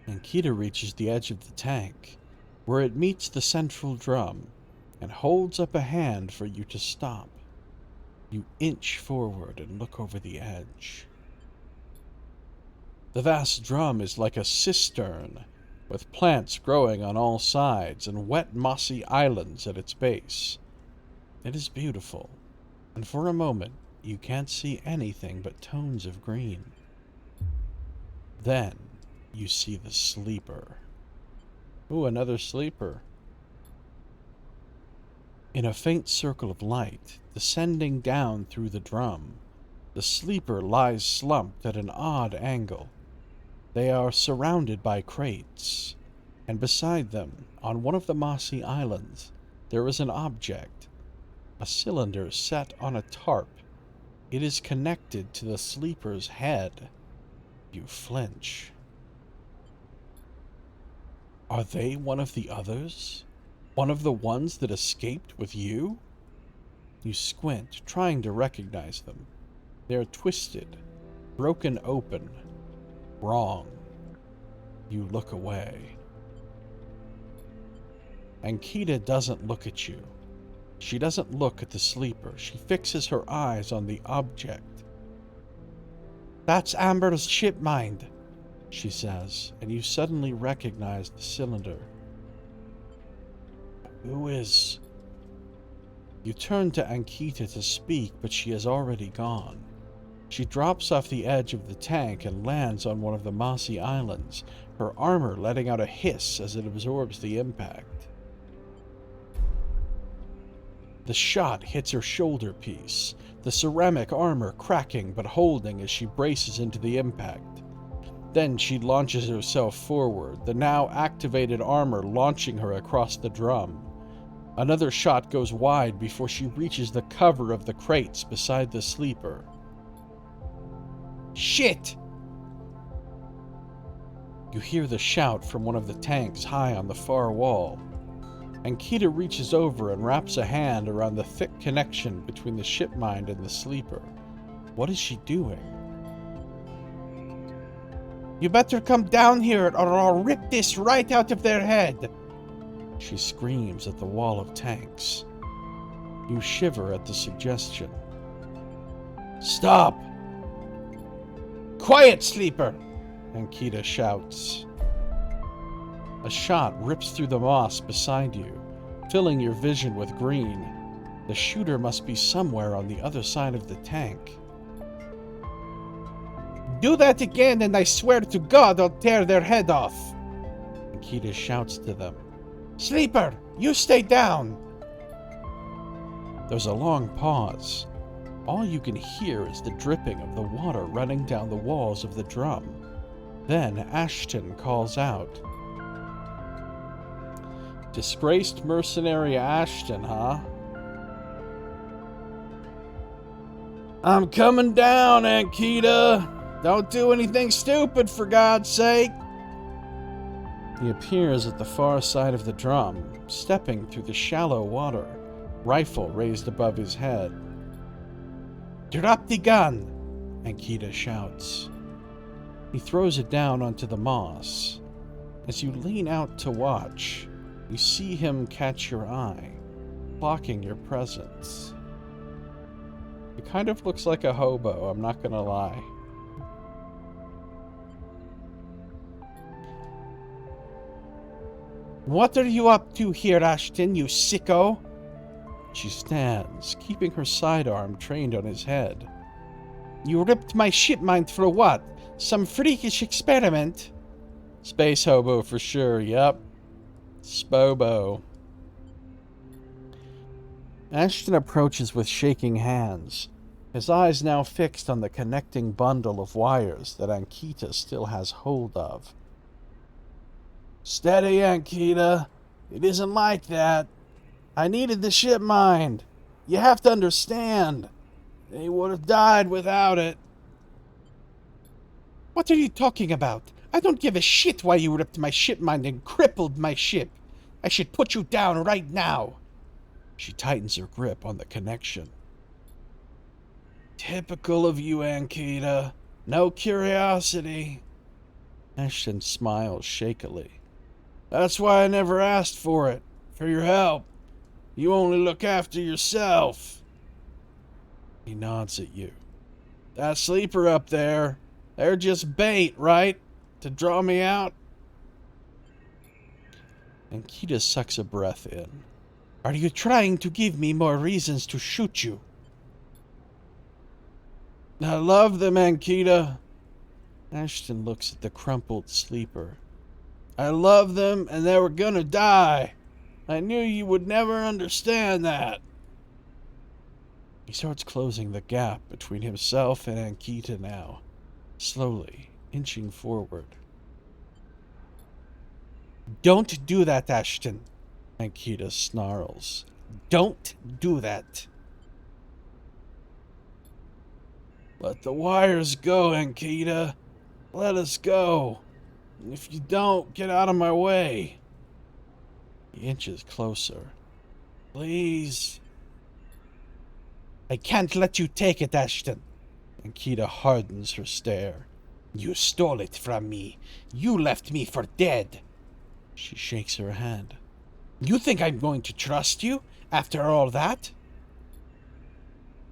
Ankita reaches the edge of the tank, where it meets the central drum, and holds up a hand for you to stop. You inch forward and look over the edge. The vast drum is like a cistern, with plants growing on all sides and wet mossy islands at its base. It is beautiful, and for a moment you can't see anything but tones of green. Then you see the sleeper. Ooh, another sleeper. In a faint circle of light, descending down through the drum, the sleeper lies slumped at an odd angle. They are surrounded by crates, and beside them, on one of the mossy islands, there is an object, a cylinder set on a tarp. It is connected to the sleeper's head. You flinch. Are they one of the others? One of the ones that escaped with you? You squint, trying to recognize them. They are twisted, broken open. Wrong. You look away. Ankita doesn't look at you. She doesn't look at the sleeper. She fixes her eyes on the object. That's Amber's ship mind, she says, and you suddenly recognize the cylinder. Who is... You turn to Ankita to speak, but she has already gone. She drops off the edge of the tank and lands on one of the mossy islands, her armor letting out a hiss as it absorbs the impact. The shot hits her shoulder piece, the ceramic armor cracking but holding as she braces into the impact. Then she launches herself forward, the now activated armor launching her across the drum. Another shot goes wide before she reaches the cover of the crates beside the sleeper. Shit! You hear the shout from one of the tanks high on the far wall. Ankita reaches over and wraps a hand around the thick connection between the ship mind and the sleeper. What is she doing? You better come down here or I'll rip this right out of their head. She screams at the wall of tanks. You shiver at the suggestion. Stop! Quiet, sleeper! Ankita shouts. A shot rips through the moss beside you, filling your vision with green. The shooter must be somewhere on the other side of the tank. Do that again and I swear to God I'll tear their head off. Ankita shouts to them. Sleeper, you stay down. There's a long pause. All you can hear is the dripping of the water running down the walls of the drum. Then Ashton calls out. Disgraced mercenary Ashton, huh? I'm coming down, Ankita. Don't do anything stupid, for God's sake. He appears at the far side of the drum, stepping through the shallow water, rifle raised above his head. Drop the gun, Ankita shouts. He throws it down onto the moss. As you lean out to watch, you see him catch your eye, blocking your presence. He kind of looks like a hobo, I'm not gonna lie. What are you up to here, Ashton, you sicko? She stands, keeping her sidearm trained on his head. You ripped my ship mind for what? Some freakish experiment? Space hobo for sure, yep. Spobo. Ashton approaches with shaking hands, his eyes now fixed on the connecting bundle of wires that Ankita still has hold of. Steady, Ankita. It isn't like that. I needed the ship mind. You have to understand. They would have died without it. What are you talking about? I don't give a shit why you ripped my ship mind and crippled my ship. I should put you down right now. She tightens her grip on the connection. Typical of you, Ankita. No curiosity. Ashton smiles shakily. That's why I never asked for it. For your help. You only look after yourself. He nods at you. That sleeper up there, they're just bait, right? To draw me out? Ankita sucks a breath in. Are you trying to give me more reasons to shoot you? I love them, Ankita. Ashton looks at the crumpled sleeper. I love them, and they were gonna die. I knew you would never understand that. He starts closing the gap between himself and Ankita now, slowly inching forward. Don't do that, Ashton. Ankita snarls. Don't do that. Let the wires go, Ankita. Let us go. If you don't, get out of my way. He inches closer. Please. I can't let you take it, Ashton. Ankita hardens her stare. You stole it from me. You left me for dead. She shakes her hand. You think I'm going to trust you after all that?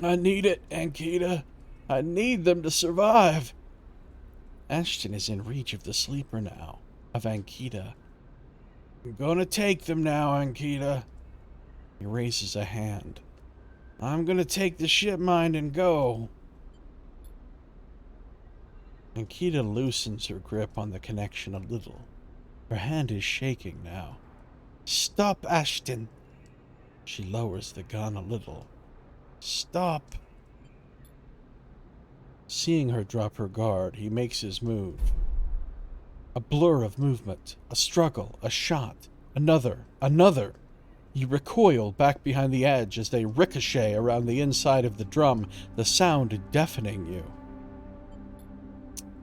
I need it, Ankita. I need them to survive. Ashton is in reach of the sleeper now, of Ankita. I'm gonna take them now, Ankita. He raises a hand. I'm gonna take the ship mind and go. Ankita loosens her grip on the connection a little. Her hand is shaking now. Stop, Ashton. She lowers the gun a little. Stop. Seeing her drop her guard, he makes his move. A blur of movement, a struggle, a shot, another. You recoil back behind the edge as they ricochet around the inside of the drum, the sound deafening you.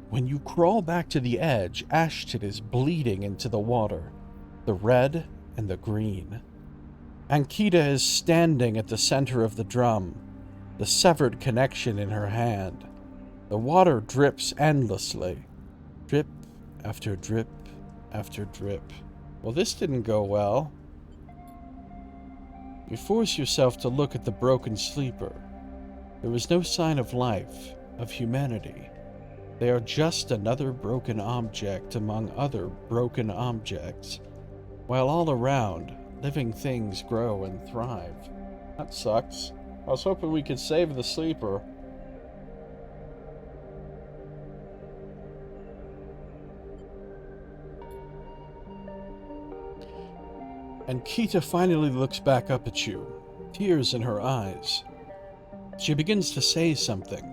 When you crawl back to the edge, Ashton is bleeding into the water, the red and the green. Ankita is standing at the center of the drum, the severed connection in her hand. The water drips endlessly, drip after drip after drip. Well, this didn't go well. You force yourself to look at the broken sleeper. There was no sign of life, of humanity. They are just another broken object among other broken objects, while all around, living things grow and thrive. That sucks. I was hoping we could save the sleeper. Ankita finally looks back up at you, tears in her eyes. She begins to say something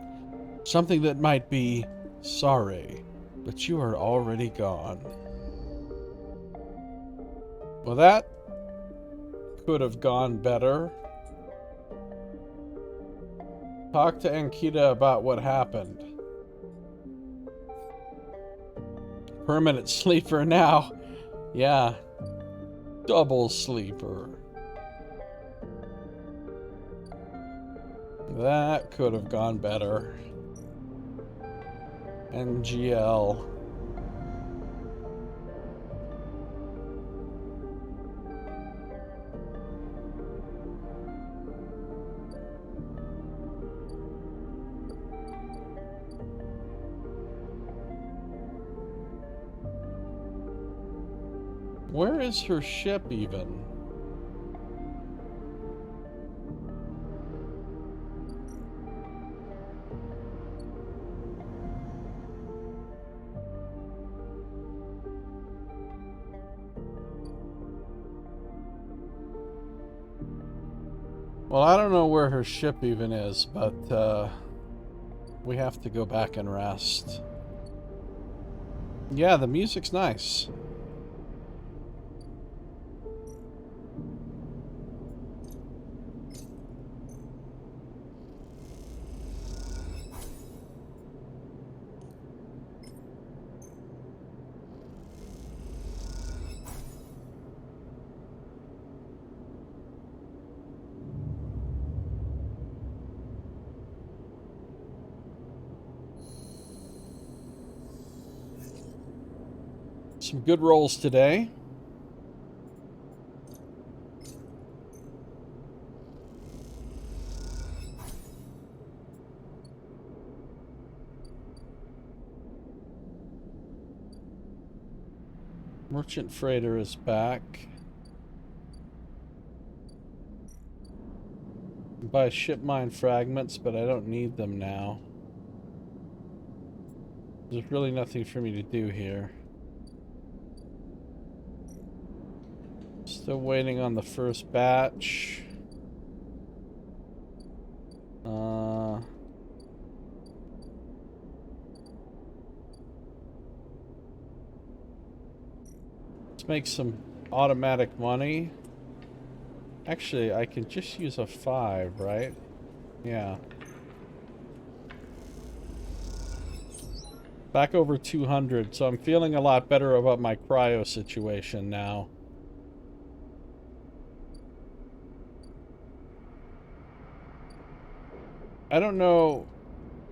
that might be sorry, but you are already gone. Well, that could have gone better. Talk to Ankita about what happened. Permanent sleeper now. Yeah. Double sleeper. That could have gone better. NGL. Where is her ship even? Well, I don't know where her ship even is, but we have to go back and rest. Yeah, the music's nice. Some good rolls today. Merchant freighter is back. Buy ship mine fragments, but I don't need them now. There's really nothing for me to do here. Still waiting on the first batch. Let's make some automatic money. Actually, I can just use a 5, right? Yeah. Back over 200, so I'm feeling a lot better about my cryo situation now. I don't know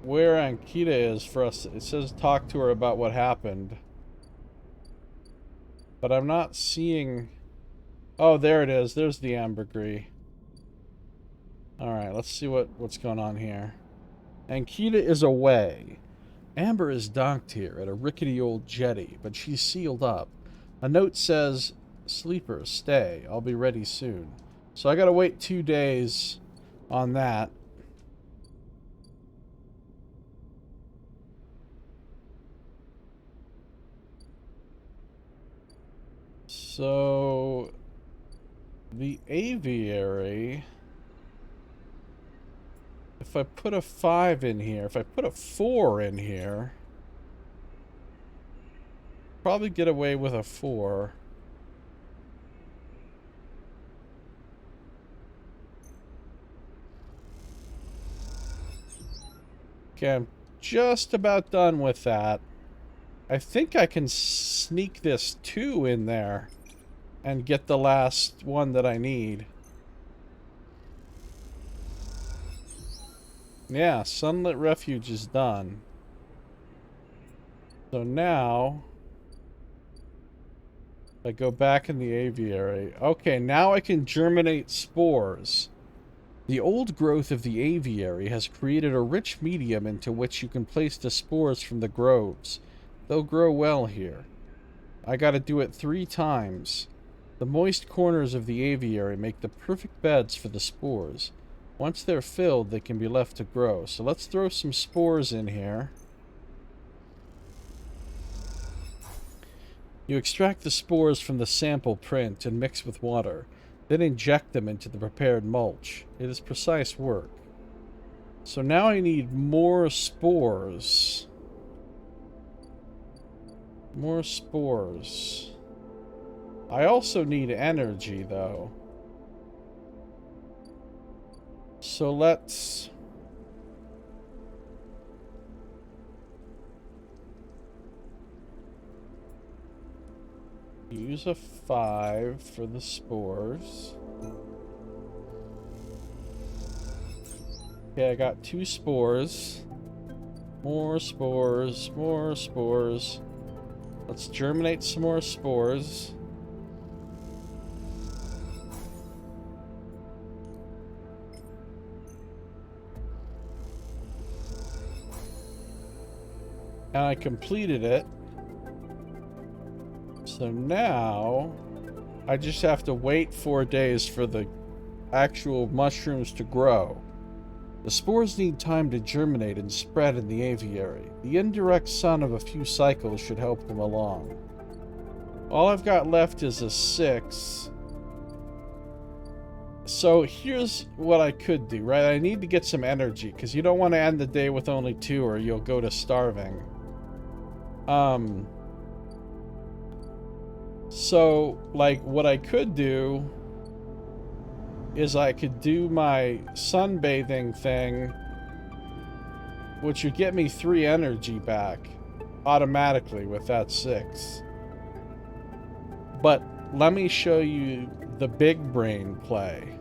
where Ankita is for us. It says talk to her about what happened. But I'm not seeing... Oh, there it is. There's the ambergris. Alright, let's see what's going on here. Ankita is away. Amber is docked here at a rickety old jetty, but she's sealed up. A note says, "Sleeper, stay. I'll be ready soon." So I gotta wait 2 days on that. So, the aviary, if I put a 5 in here, if I put a 4 in here, probably get away with a 4. Okay, I'm just about done with that. I think I can sneak this 2 in there and get the last one that I need. Yeah, Sunlit Refuge is done. So now, I go back in the aviary. Okay, now I can germinate spores. The old growth of the aviary has created a rich medium into which you can place the spores from the groves. They'll grow well here. I gotta do it 3 times. The moist corners of the aviary make the perfect beds for the spores. Once they're filled, they can be left to grow. So let's throw some spores in here. You extract the spores from the sample print and mix with water. Then inject them into the prepared mulch. It is precise work. So now I need more spores. More spores. I also need energy, though. So let's... use a 5 for the spores. Okay, I got 2 spores. More spores, more spores. Let's germinate some more spores. And I completed it. So now, I just have to wait 4 days for the actual mushrooms to grow. The spores need time to germinate and spread in the aviary. The indirect sun of a few cycles should help them along. All I've got left is a 6. So here's what I could do, right? I need to get some energy, because you don't want to end the day with only 2 or you'll go to starving. So, like, what I could do is I could do my sunbathing thing, which would get me 3 energy back automatically with that 6. But let me show you the big brain play.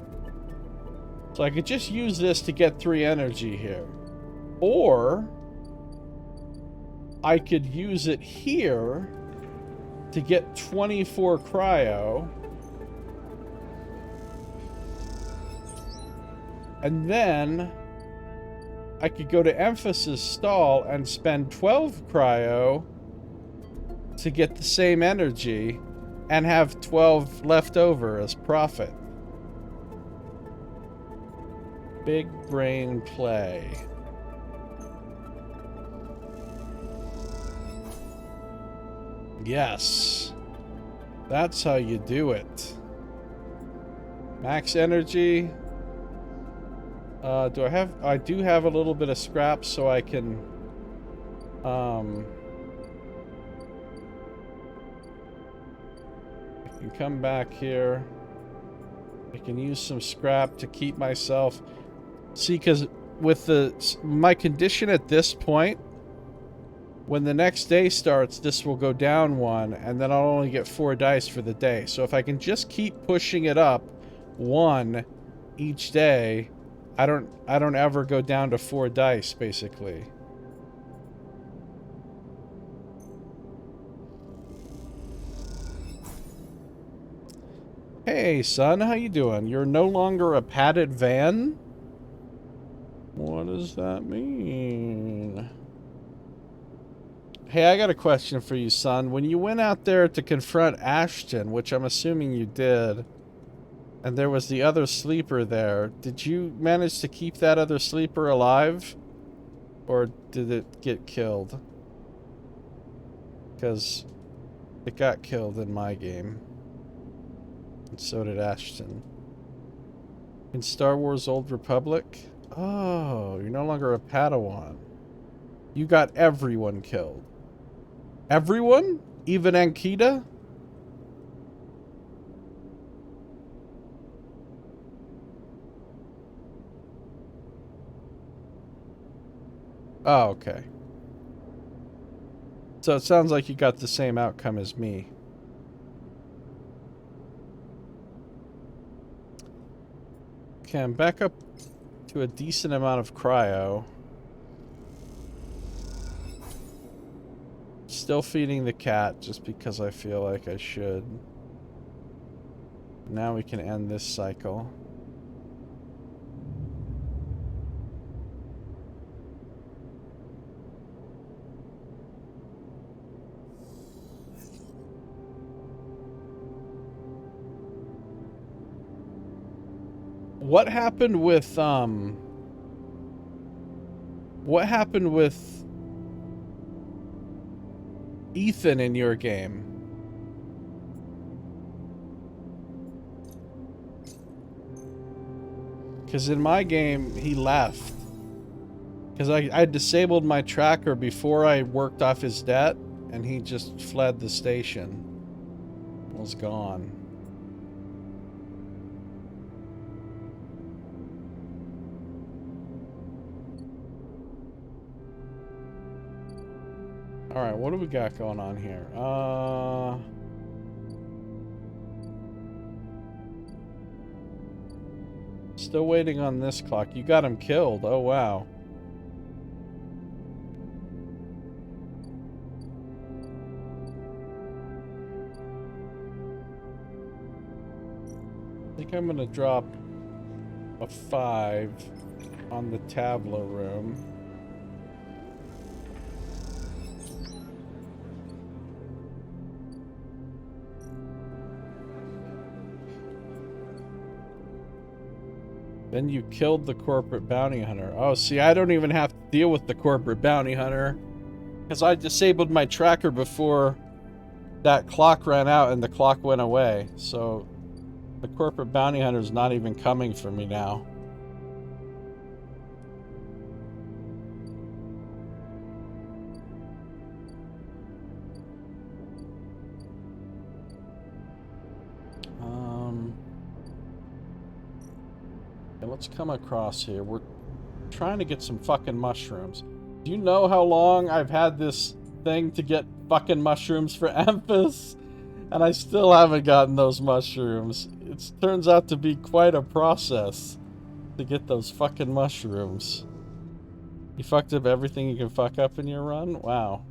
So I could just use this to get 3 energy here. Or I could use it here to get 24 cryo. And then I could go to emphasis stall and spend 12 cryo to get the same energy and have 12 left over as profit. Big brain play. Yes. That's how you do it. Max energy. I do have a little bit of scrap, so I can come back here. I can use some scrap to keep myself. See, because with my condition at this point, when the next day starts, this will go down 1, and then I'll only get 4 dice for the day. So if I can just keep pushing it up 1 each day, I don't ever go down to 4 dice, basically. Hey, son, how you doing? You're no longer a padded van? What does that mean? Hey, I got a question for you, son. When you went out there to confront Ashton, which I'm assuming you did, and there was the other sleeper there, did you manage to keep that other sleeper alive? Or did it get killed? Because it got killed in my game. And so did Ashton. In Star Wars Old Republic? Oh, you're no longer a Padawan. You got everyone killed. Everyone? Even Ankita? Oh, okay. So it sounds like you got the same outcome as me. Okay, I'm back up to a decent amount of cryo. Still feeding the cat just because I feel like I should. Now we can end this cycle. What happened with Ethan in your game? Because in my game, he left. Because I disabled my tracker before I worked off his debt, and he just fled the station. Was gone. Alright, what do we got going on here? Still waiting on this clock. You got him killed. Oh, wow. I think I'm gonna drop a 5 on the tableau room. Then you killed the corporate bounty hunter. Oh, see, I don't even have to deal with the corporate bounty hunter, because I disabled my tracker before that clock ran out and the clock went away. So The corporate bounty hunter's not even coming for me now. Okay, let's come across here. We're trying to get some fucking mushrooms. Do you know how long I've had this thing to get fucking mushrooms for Emphas? And I still haven't gotten those mushrooms. It turns out to be quite a process to get those fucking mushrooms. You fucked up everything you can fuck up in your run? Wow.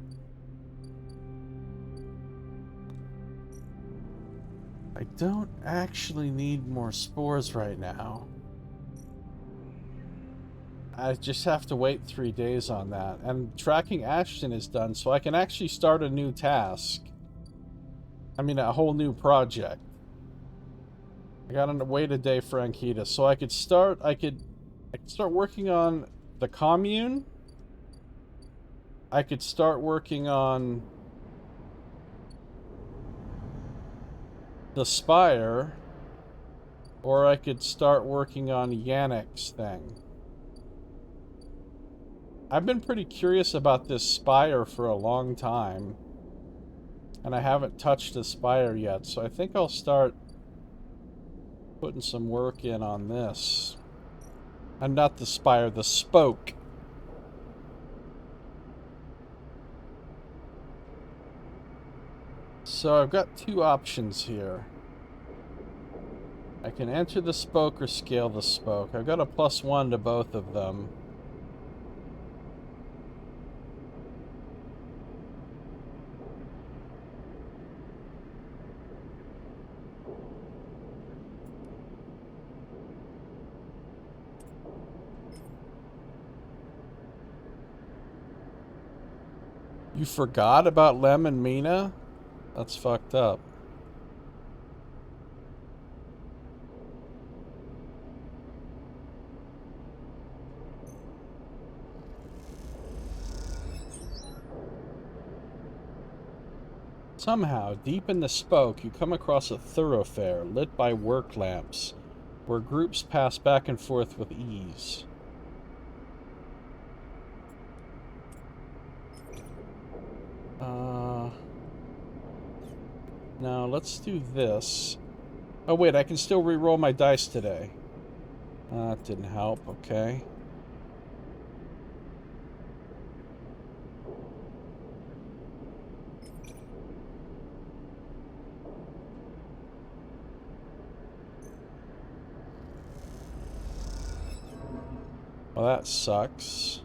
I don't actually need more spores right now. I just have to wait 3 days on that. And tracking Ashton is done, so I can actually start a new task. I mean, a whole new project. I gotta wait a day for Ankita, so I could start working on the commune. I could start working on the spire, or I could start working on Yannick's thing. I've been pretty curious about this spire for a long time, and I haven't touched the spire yet, so I think I'll start putting some work in on this. And not the spire, the spoke. So I've got two options here. I can enter the spoke or scale the spoke. I've got a +1 to both of them. You forgot about Lem and Mina? That's fucked up. Somehow, deep in the spoke, you come across a thoroughfare lit by work lamps, where groups pass back and forth with ease. Now, let's do this. Oh wait, I can still re-roll my dice today. That didn't help, okay. Well, that sucks.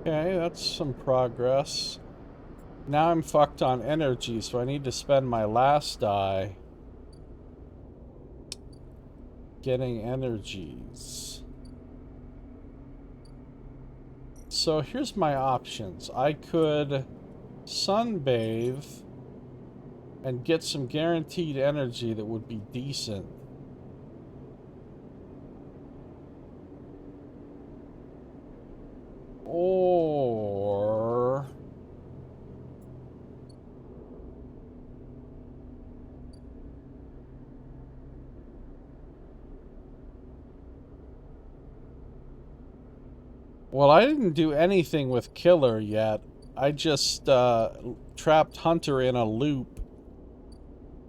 Okay, that's some progress. Now I'm fucked on energy, so I need to spend my last die getting energies. So here's my options. I could sunbathe and get some guaranteed energy that would be decent. Or well, I didn't do anything with Killer yet. I just trapped Hunter in a loop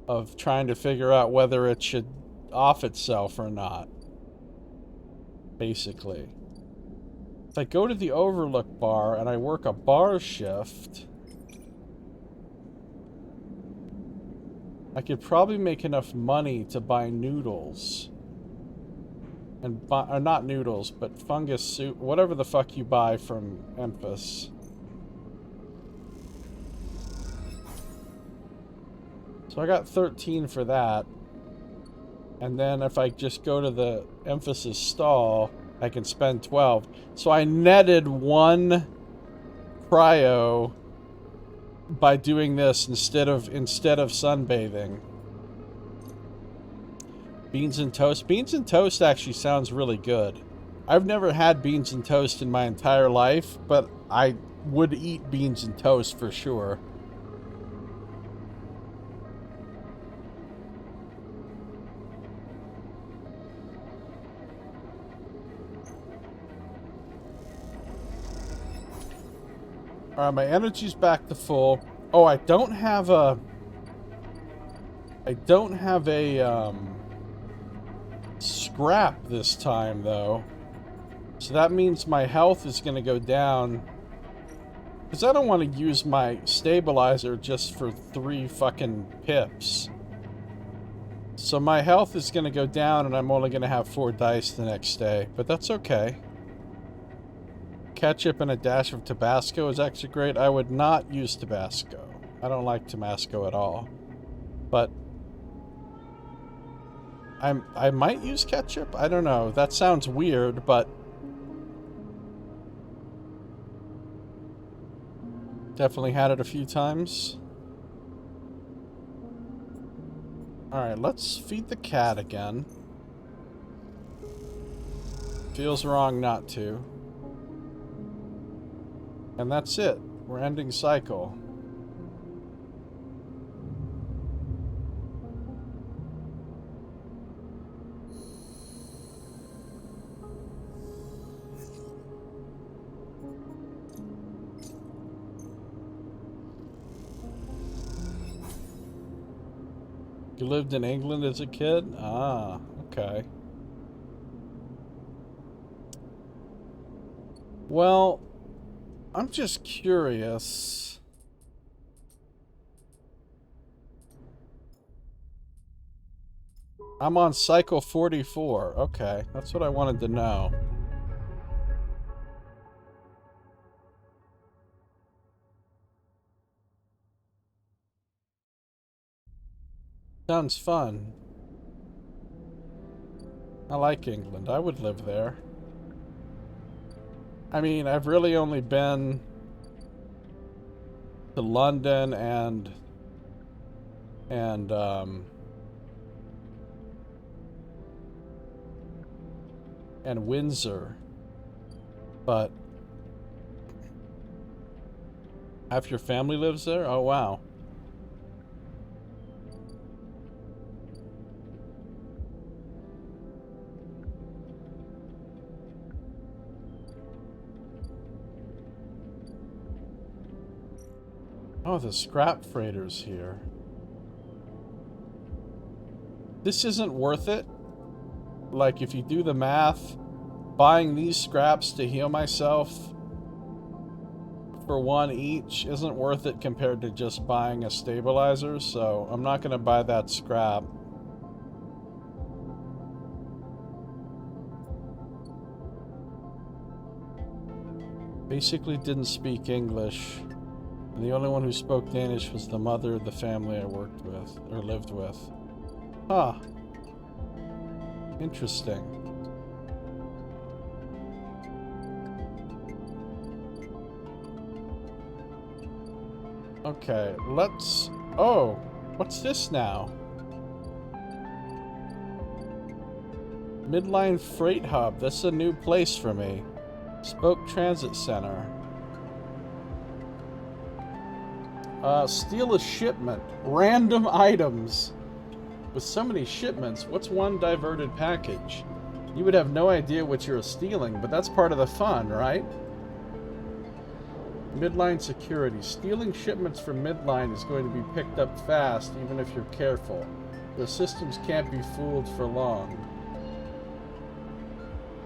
of trying to figure out whether it should off itself or not. Basically. If I go to the overlook bar and I work a bar shift, I could probably make enough money to buy noodles. And buy, not noodles, but fungus soup, whatever the fuck you buy from Emphas. So I got 13 for that. And then if I just go to the Emphasis stall, I can spend 12. So I netted 1 cryo by doing this instead of sunbathing. Beans and toast. Beans and toast actually sounds really good. I've never had beans and toast in my entire life, but I would eat beans and toast for sure. Alright, my energy's back to full. Oh, I don't have a scrap this time, though. So that means my health is going to go down. Because I don't want to use my stabilizer just for 3 fucking pips. So my health is going to go down, and I'm only going to have 4 dice the next day. But that's okay. Ketchup and a dash of Tabasco is actually great. I would not use Tabasco. I don't like Tabasco at all. But I might use ketchup? I don't know. That sounds weird, but definitely had it a few times. Alright, let's feed the cat again. Feels wrong not to. And that's it. We're ending cycle. You lived in England as a kid? Ah, okay. Well, I'm just curious. I'm on cycle 44. Okay, that's what I wanted to know. Sounds fun. I like England. I would live there. I mean, I've really only been to London and Windsor, but half your family lives there? Oh, wow. Oh, the scrap freighter's here. This isn't worth it. Like, if you do the math, buying these scraps to heal myself for 1 each isn't worth it compared to just buying a stabilizer, so I'm not going to buy that scrap. Basically didn't speak English. And the only one who spoke Danish was the mother of the family I worked with, or lived with. Huh. Interesting. Okay, let's... Oh, what's this now? Midline Freight Hub. That's a new place for me. Spoke Transit Center. Steal a shipment. Random items. With so many shipments, what's one diverted package? You would have no idea what you're stealing, but that's part of the fun, right? Midline security. Stealing shipments from Midline is going to be picked up fast, even if you're careful. The systems can't be fooled for long.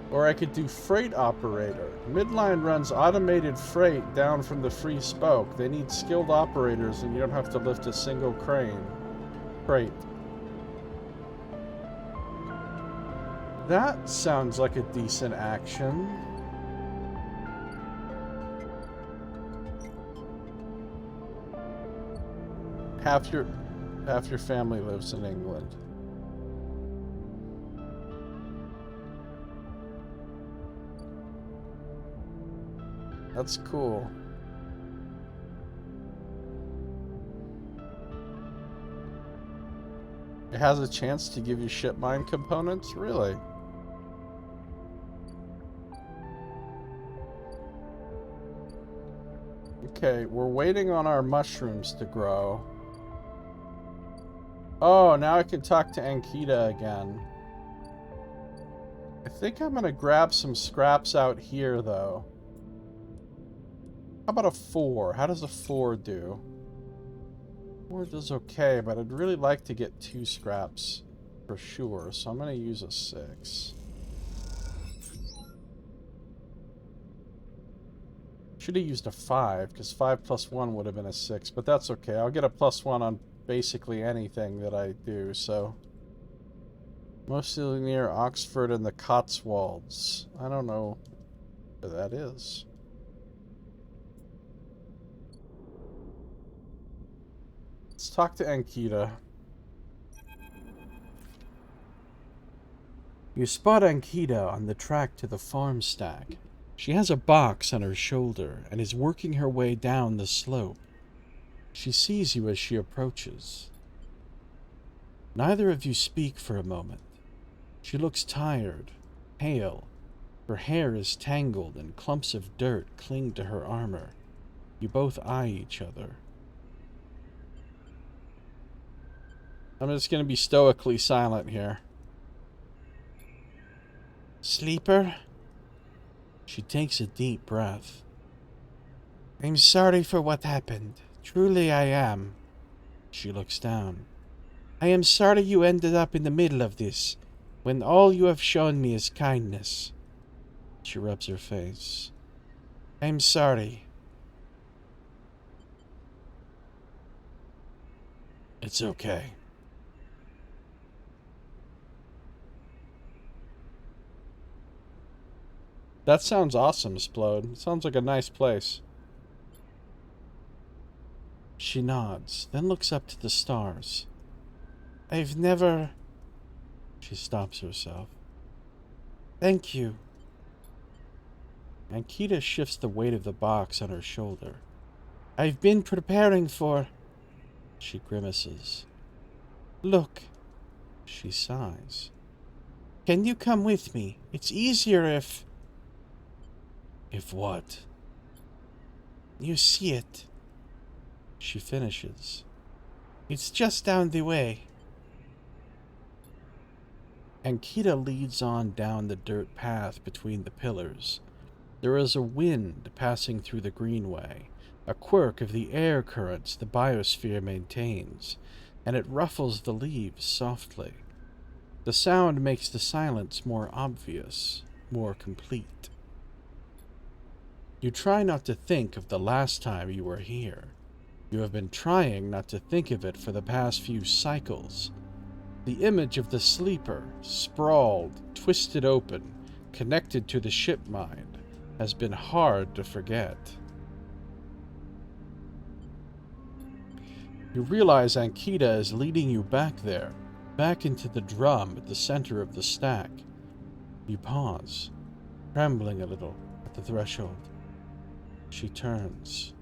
Or I could do freight operator. Midline runs automated freight down from the free spoke. They need skilled operators, and you don't have to lift a single crate. That sounds like a decent action. Half your family lives in England. That's cool. It has a chance to give you ship mine components? Really? Okay, we're waiting on our mushrooms to grow. Oh, now I can talk to Ankita again. I think I'm gonna grab some scraps out here, though. How about a 4? How does a 4 do? 4 does okay, but I'd really like to get 2 scraps for sure, so I'm gonna use a 6. Should have used a 5, because 5 plus 1 would have been a 6, but that's okay. I'll get a +1 on basically anything that I do, so... Mostly near Oxford and the Cotswolds. I don't know where that is. Let's talk to Ankita. You spot Ankita on the track to the farm stack. She has a box on her shoulder and is working her way down the slope. She sees you as she approaches. Neither of you speak for a moment. She looks tired, pale. Her hair is tangled and clumps of dirt cling to her armor. You both eye each other. I'm just going to be stoically silent here. Sleeper? She takes a deep breath. I'm sorry for what happened. Truly I am. She looks down. I am sorry you ended up in the middle of this, when all you have shown me is kindness. She rubs her face. I'm sorry. It's okay. That sounds awesome, Splode. Sounds like a nice place. She nods, then looks up to the stars. I've never... She stops herself. Thank you. Ankita shifts the weight of the box on her shoulder. I've been preparing for... She grimaces. Look. She sighs. Can you come with me? It's easier if... If what? You see it. She finishes. It's just down the way. Ankita leads on down the dirt path between the pillars. There is a wind passing through the greenway, a quirk of the air currents the biosphere maintains, and it ruffles the leaves softly. The sound makes the silence more obvious, more complete. You try not to think of the last time you were here. You have been trying not to think of it for the past few cycles. The image of the sleeper, sprawled, twisted open, connected to the ship mind, has been hard to forget. You realize Ankita is leading you back there, back into the drum at the center of the stack. You pause, trembling a little at the threshold. She turns.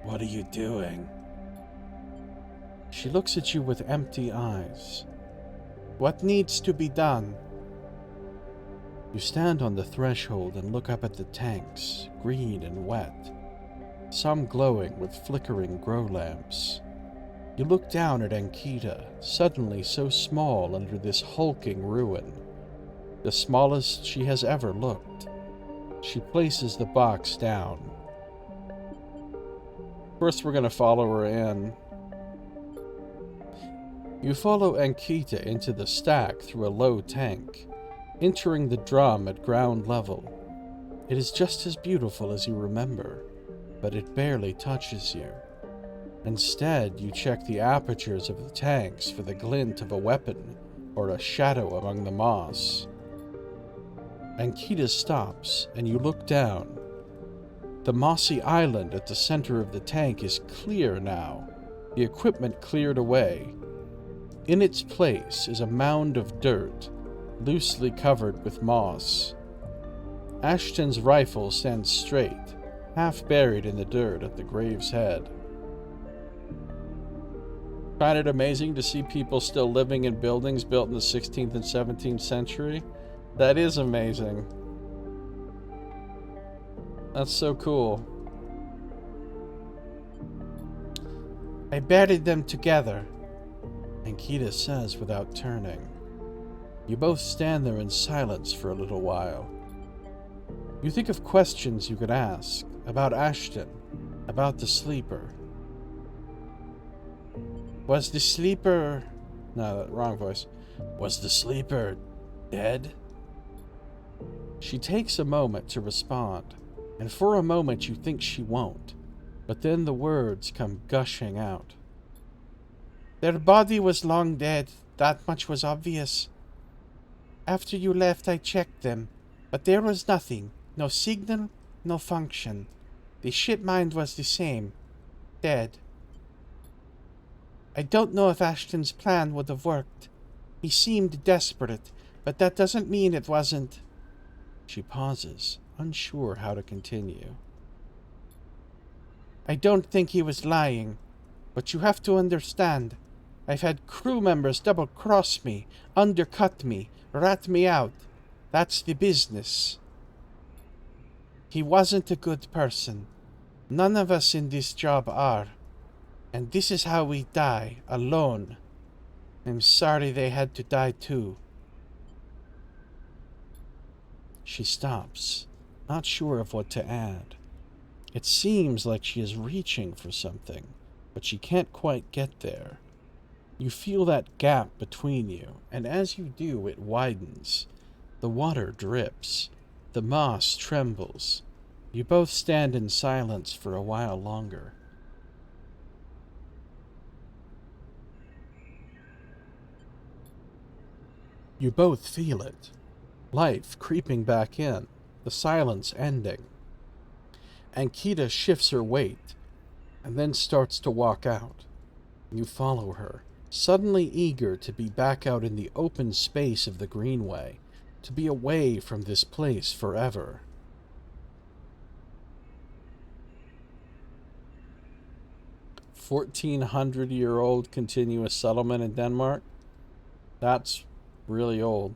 What are you doing? She looks at you with empty eyes. What needs to be done? You stand on the threshold and look up at the tanks, green and wet, some glowing with flickering grow lamps. You look down at Ankita, suddenly so small under this hulking ruin, the smallest she has ever looked. She places the box down. First, we're going to follow her in. You follow Ankita into the stack through a low tank, entering the drum at ground level. It is just as beautiful as you remember, but it barely touches you. Instead, you check the apertures of the tanks for the glint of a weapon or a shadow among the moss. Ankita stops, and you look down. The mossy island at the center of the tank is clear now, the equipment cleared away. In its place is a mound of dirt, loosely covered with moss. Ashton's rifle stands straight, half buried in the dirt at the grave's head. Find it amazing to see people still living in buildings built in the 16th and 17th century? That is amazing. That's so cool. I buried them together, Ankita says without turning. You both stand there in silence for a little while. You think of questions you could ask about Ashton, about the sleeper. Was the sleeper... No, wrong voice. Was the sleeper dead? She takes a moment to respond, and for a moment you think she won't, but then the words come gushing out. Their body was long dead, that much was obvious. After you left I checked them, but there was nothing, no signal, no function. The ship mind was the same, dead. I don't know if Ashton's plan would have worked. He seemed desperate, but that doesn't mean it wasn't. She pauses, unsure how to continue. I don't think he was lying, but you have to understand. I've had crew members double-cross me, undercut me, rat me out. That's the business. He wasn't a good person. None of us in this job are. And this is how we die, alone. I'm sorry they had to die too. She stops, not sure of what to add. It seems like she is reaching for something, but she can't quite get there. You feel that gap between you, and as you do, it widens. The water drips. The moss trembles. You both stand in silence for a while longer. You both feel it. Life creeping back in, the silence ending. Ankita shifts her weight, and then starts to walk out. You follow her, suddenly eager to be back out in the open space of the greenway, to be away from this place forever. "1,400-year-old continuous settlement in Denmark? That's really old."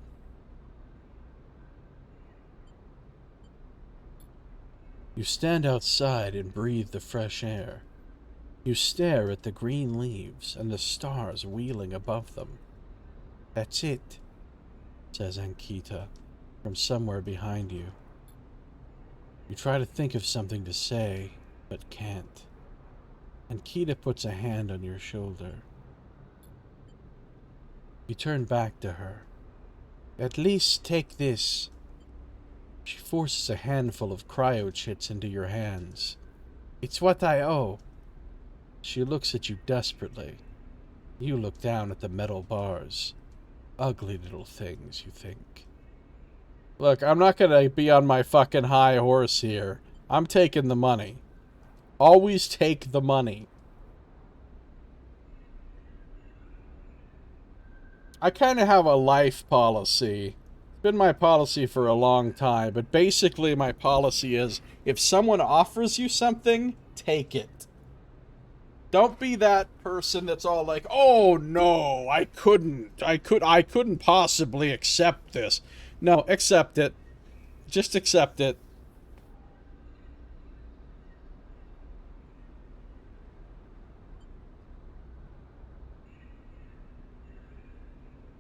You stand outside and breathe the fresh air. You stare at the green leaves and the stars wheeling above them. "That's it," says Ankita from somewhere behind you. You try to think of something to say, but can't. Ankita puts a hand on your shoulder. You turn back to her. "At least take this." She forces a handful of cryo-chits into your hands. "It's what I owe." She looks at you desperately. You look down at the metal bars. Ugly little things, you think. Look, I'm not gonna be on my fucking high horse here. I'm taking the money. Always take the money. I kind of have a life policy. It's been my policy for a long time, but basically my policy is if someone offers you something, take it. Don't be that person that's all like, "Oh no, I couldn't possibly accept this." No, accept it. Just accept it.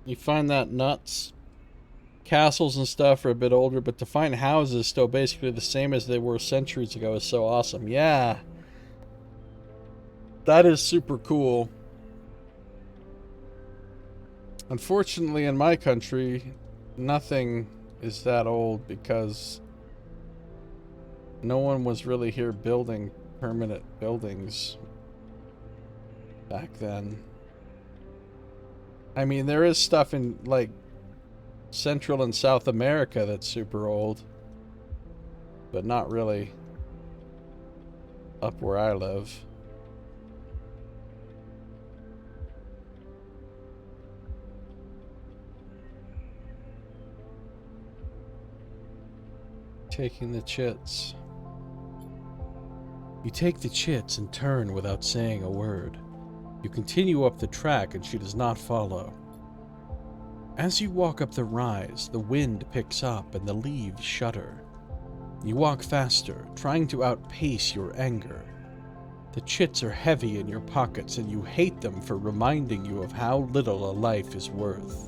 You find that nuts? Castles and stuff are a bit older, but to find houses still basically the same as they were centuries ago is so awesome. Yeah. That is super cool. Unfortunately, in my country, nothing is that old because no one was really here building permanent buildings back then. I mean, there is stuff in, like, Central and South America that's super old, but not really up where I live. Taking the chits. You take the chits and turn without saying a word. You continue up the track and she does not follow. As you walk up the rise, the wind picks up and the leaves shudder. You walk faster, trying to outpace your anger. The chits are heavy in your pockets, and you hate them for reminding you of how little a life is worth.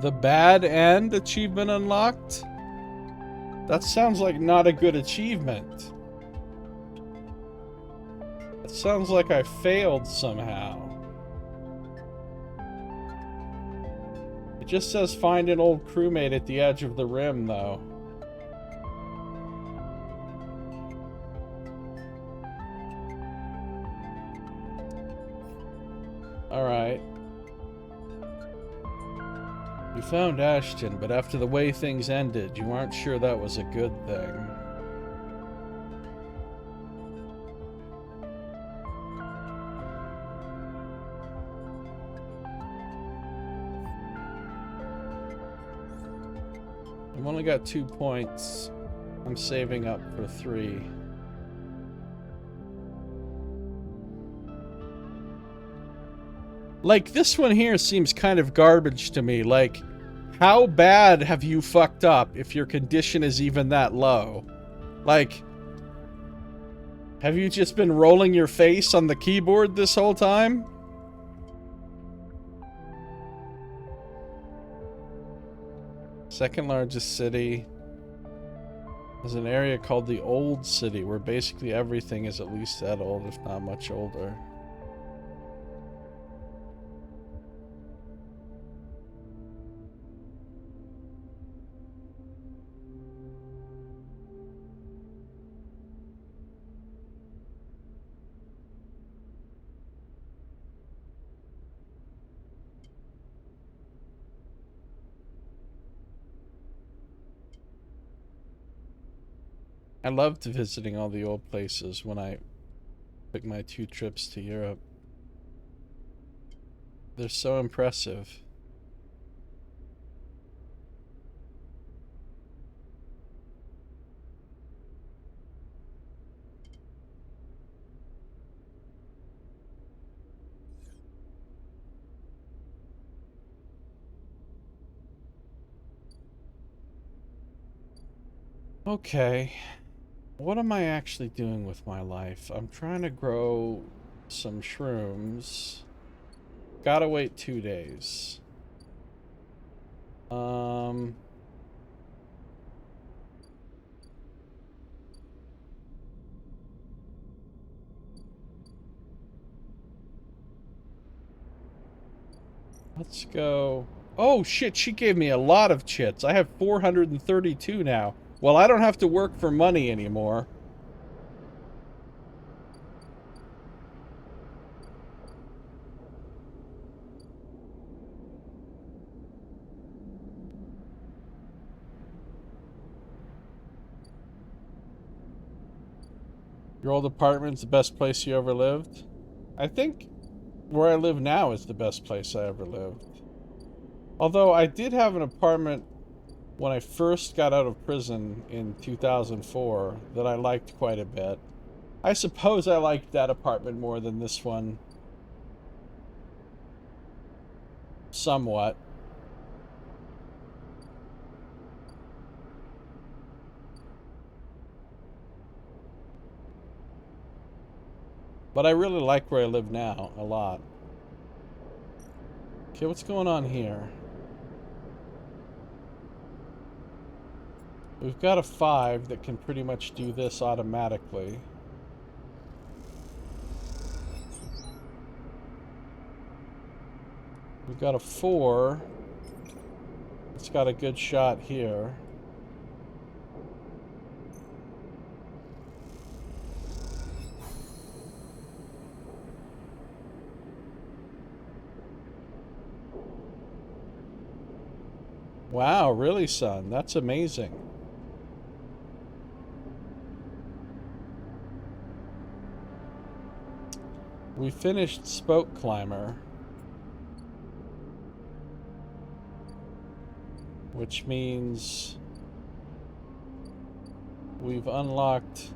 The bad end achievement unlocked? That sounds like not a good achievement. It sounds like I failed somehow. It just says find an old crewmate at the edge of the rim, though. Alright. You found Ashton, but after the way things ended, you aren't sure that was a good thing. I've only got 2 points. I'm saving up for 3. Like, this one here seems kind of garbage to me. Like, how bad have you fucked up if your condition is even that low? Like, have you just been rolling your face on the keyboard this whole time? Second largest city. There's an area called the Old City where basically everything is at least that old, if not much older. I loved visiting all the old places when I took my 2 trips to Europe. They're so impressive. Okay. What am I actually doing with my life? I'm trying to grow some shrooms. Gotta wait 2 days. Let's go. Oh shit, she gave me a lot of chits. I have 432 now. Well, I don't have to work for money anymore. Your old apartment's the best place you ever lived? I think where I live now is the best place I ever lived. Although I did have an apartment when I first got out of prison in 2004 that I liked quite a bit. I suppose I liked that apartment more than this one. Somewhat. But I really like where I live now a lot. Okay, what's going on here? We've got a 5 that can pretty much do this automatically. We've got a 4. It's got a good shot here. Wow, really, son? That's amazing. We finished Spoke Climber. Which means we've unlocked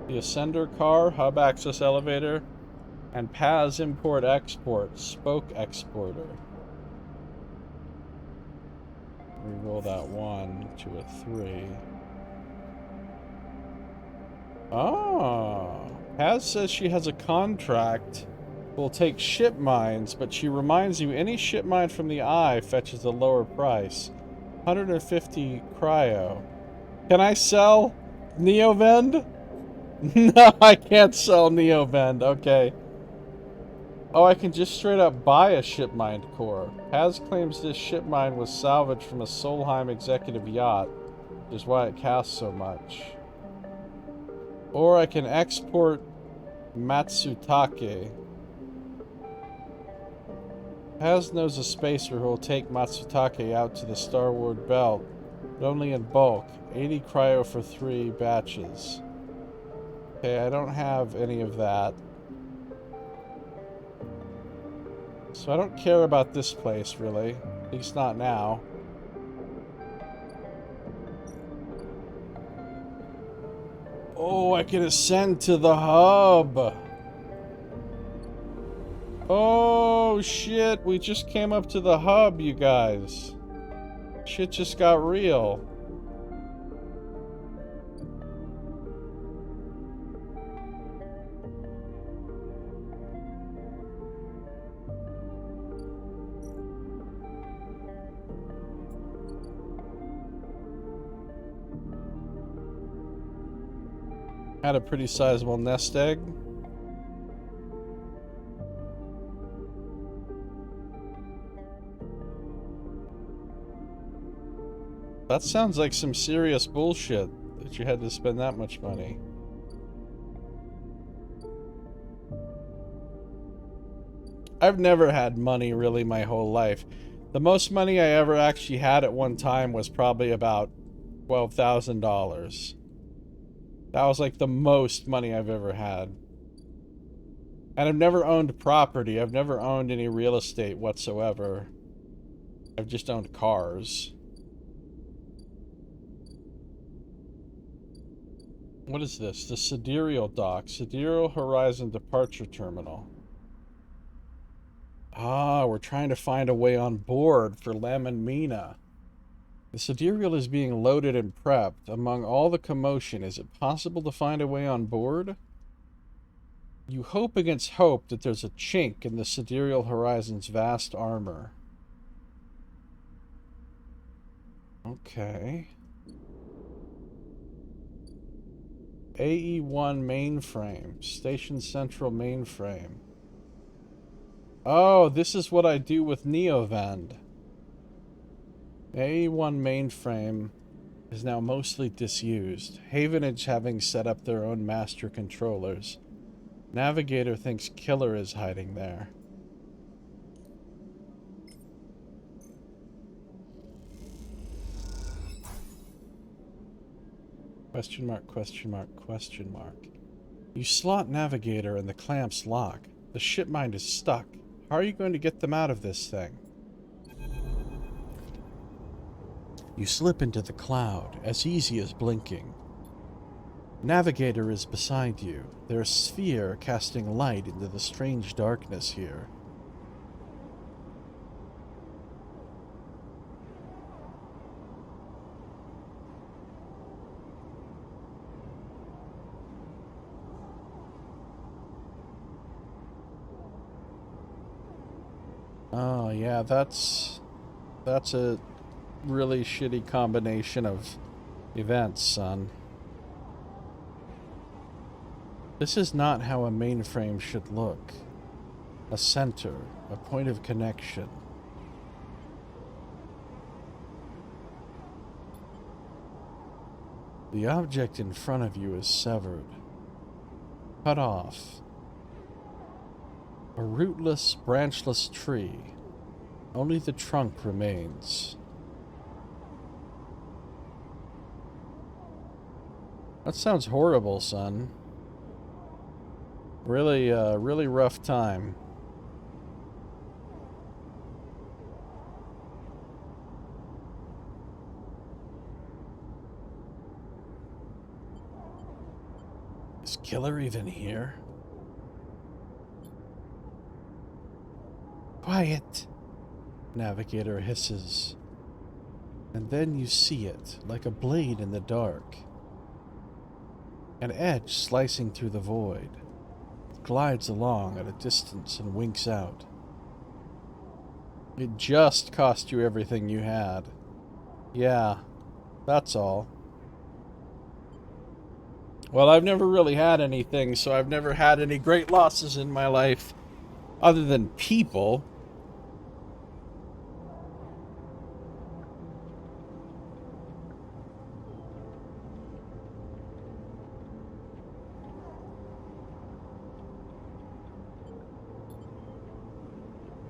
the Ascender car, hub access elevator, and PAS import export, spoke exporter. Reroll that 1 to a 3. Oh, Paz says she has a contract. Will take ship mines, but she reminds you any ship mine from the eye fetches a lower price. 150 cryo. Can I sell Neovend? No, I can't sell Neovend. Okay. Oh, I can just straight up buy a ship mine core. Paz claims this ship mine was salvaged from a Solheim executive yacht, which is why it costs so much. Or I can export Matsutake. Paz knows a spacer who will take Matsutake out to the Starward Belt, but only in bulk. 80 cryo for 3 batches. Okay, I don't have any of that. So I don't care about this place, really. At least not now. Oh, I can ascend to the hub! Oh, shit, we just came up to the hub, you guys. Shit just got real. Had a pretty sizable nest egg. That sounds like some serious bullshit that you had to spend that much money. I've never had money really my whole life. The most money I ever actually had at one time was probably about $12,000. That was like the most money I've ever had. And I've never owned property. I've never owned any real estate whatsoever. I've just owned cars. What is this? The Sidereal Dock. Sidereal Horizon Departure Terminal. Ah, we're trying to find a way on board for Lem and Mina. The Sidereal is being loaded and prepped. Among all the commotion, is it possible to find a way on board? You hope against hope that there's a chink in the Sidereal Horizon's vast armor. Okay. AE1 mainframe. Station Central mainframe. Oh, this is what I do with Neovend. AE1 mainframe is now mostly disused. Havenage having set up their own master controllers. Navigator thinks Killer is hiding there. Question mark, question mark, question mark. You slot Navigator and the clamps lock. The ship mind is stuck. How are you going to get them out of this thing? You slip into the cloud, as easy as blinking. Navigator is beside you, their sphere casting light into the strange darkness here. Oh, yeah, that's a really shitty combination of events, son. This is not how a mainframe should look. A center, a point of connection. The object in front of you is severed, cut off. A rootless, branchless tree. Only the trunk remains. That sounds horrible, son. Really rough time. Is Killer even here? Quiet, Navigator hisses. And then you see it, like a blade in the dark. An edge slicing through the void. It glides along at a distance and winks out. It just cost you everything you had. Yeah, that's all. Well, I've never really had anything, so I've never had any great losses in my life, other than people.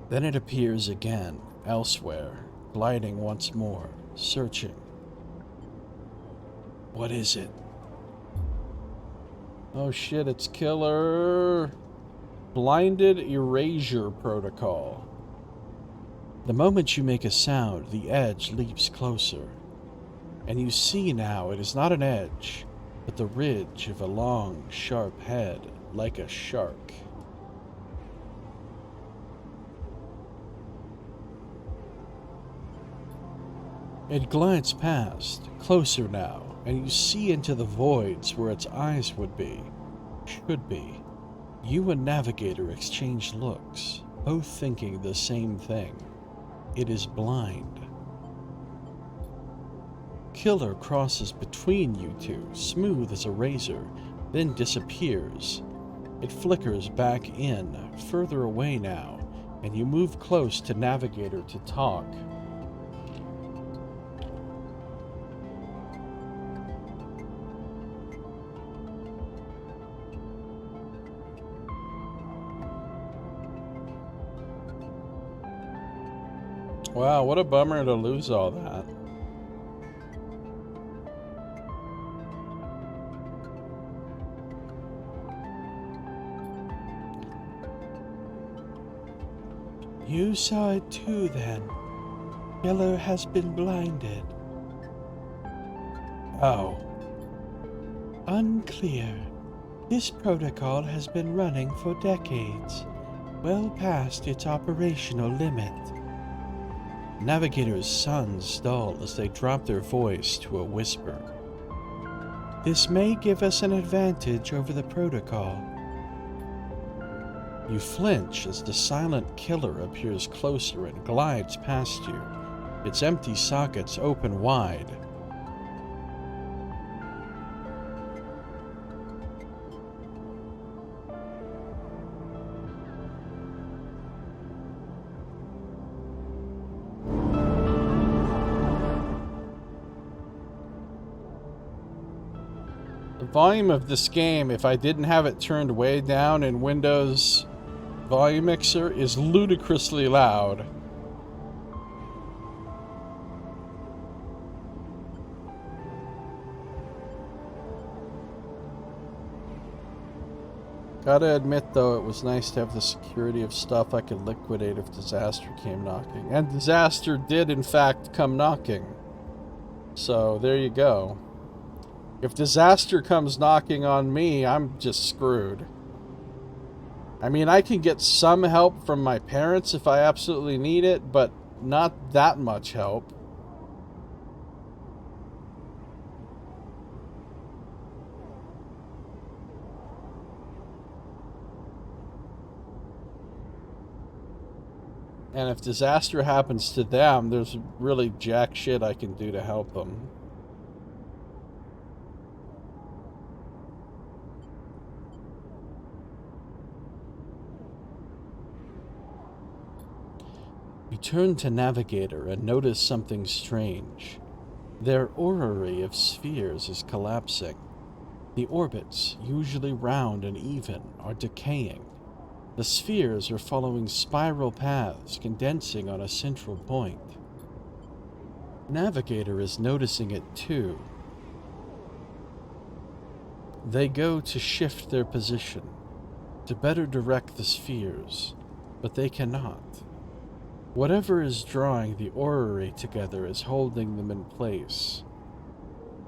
Then it appears again, elsewhere, gliding once more, searching. what is it? Oh shit, it's Killer. Blinded Erasure Protocol. The moment you make a sound, the edge leaps closer. And you see now it is not an edge, but the ridge of a long, sharp head, like a shark. It glides past, closer now, and you see into the voids where its eyes would be, should be. You and Navigator exchange looks, both thinking the same thing. It is blind. Killer crosses between you two, smooth as a razor, then disappears. It flickers back in, further away now, and you move close to Navigator to talk. Wow, what a bummer to lose all that. You saw it too, then. Killer has been blinded. Oh. Unclear. This protocol has been running for decades, well past its operational limit. Navigator's sons dull as they drop their voice to a whisper. This may give us an advantage over the protocol. You flinch as the silent Killer appears closer and glides past you, its empty sockets open wide. The volume of this game, if I didn't have it turned way down in Windows Volume Mixer, is ludicrously loud. Gotta admit, though, it was nice to have the security of stuff I could liquidate if disaster came knocking. And disaster did, in fact, come knocking. So, there you go. If disaster comes knocking on me, I'm just screwed. I mean, I can get some help from my parents if I absolutely need it, but not that much help. And if disaster happens to them, there's really jack shit I can do to help them. You turn to Navigator and notice something strange. Their orrery of spheres is collapsing. The orbits, usually round and even, are decaying. The spheres are following spiral paths, condensing on a central point. Navigator is noticing it too. They go to shift their position, to better direct the spheres, but they cannot. Whatever is drawing the orrery together is holding them in place.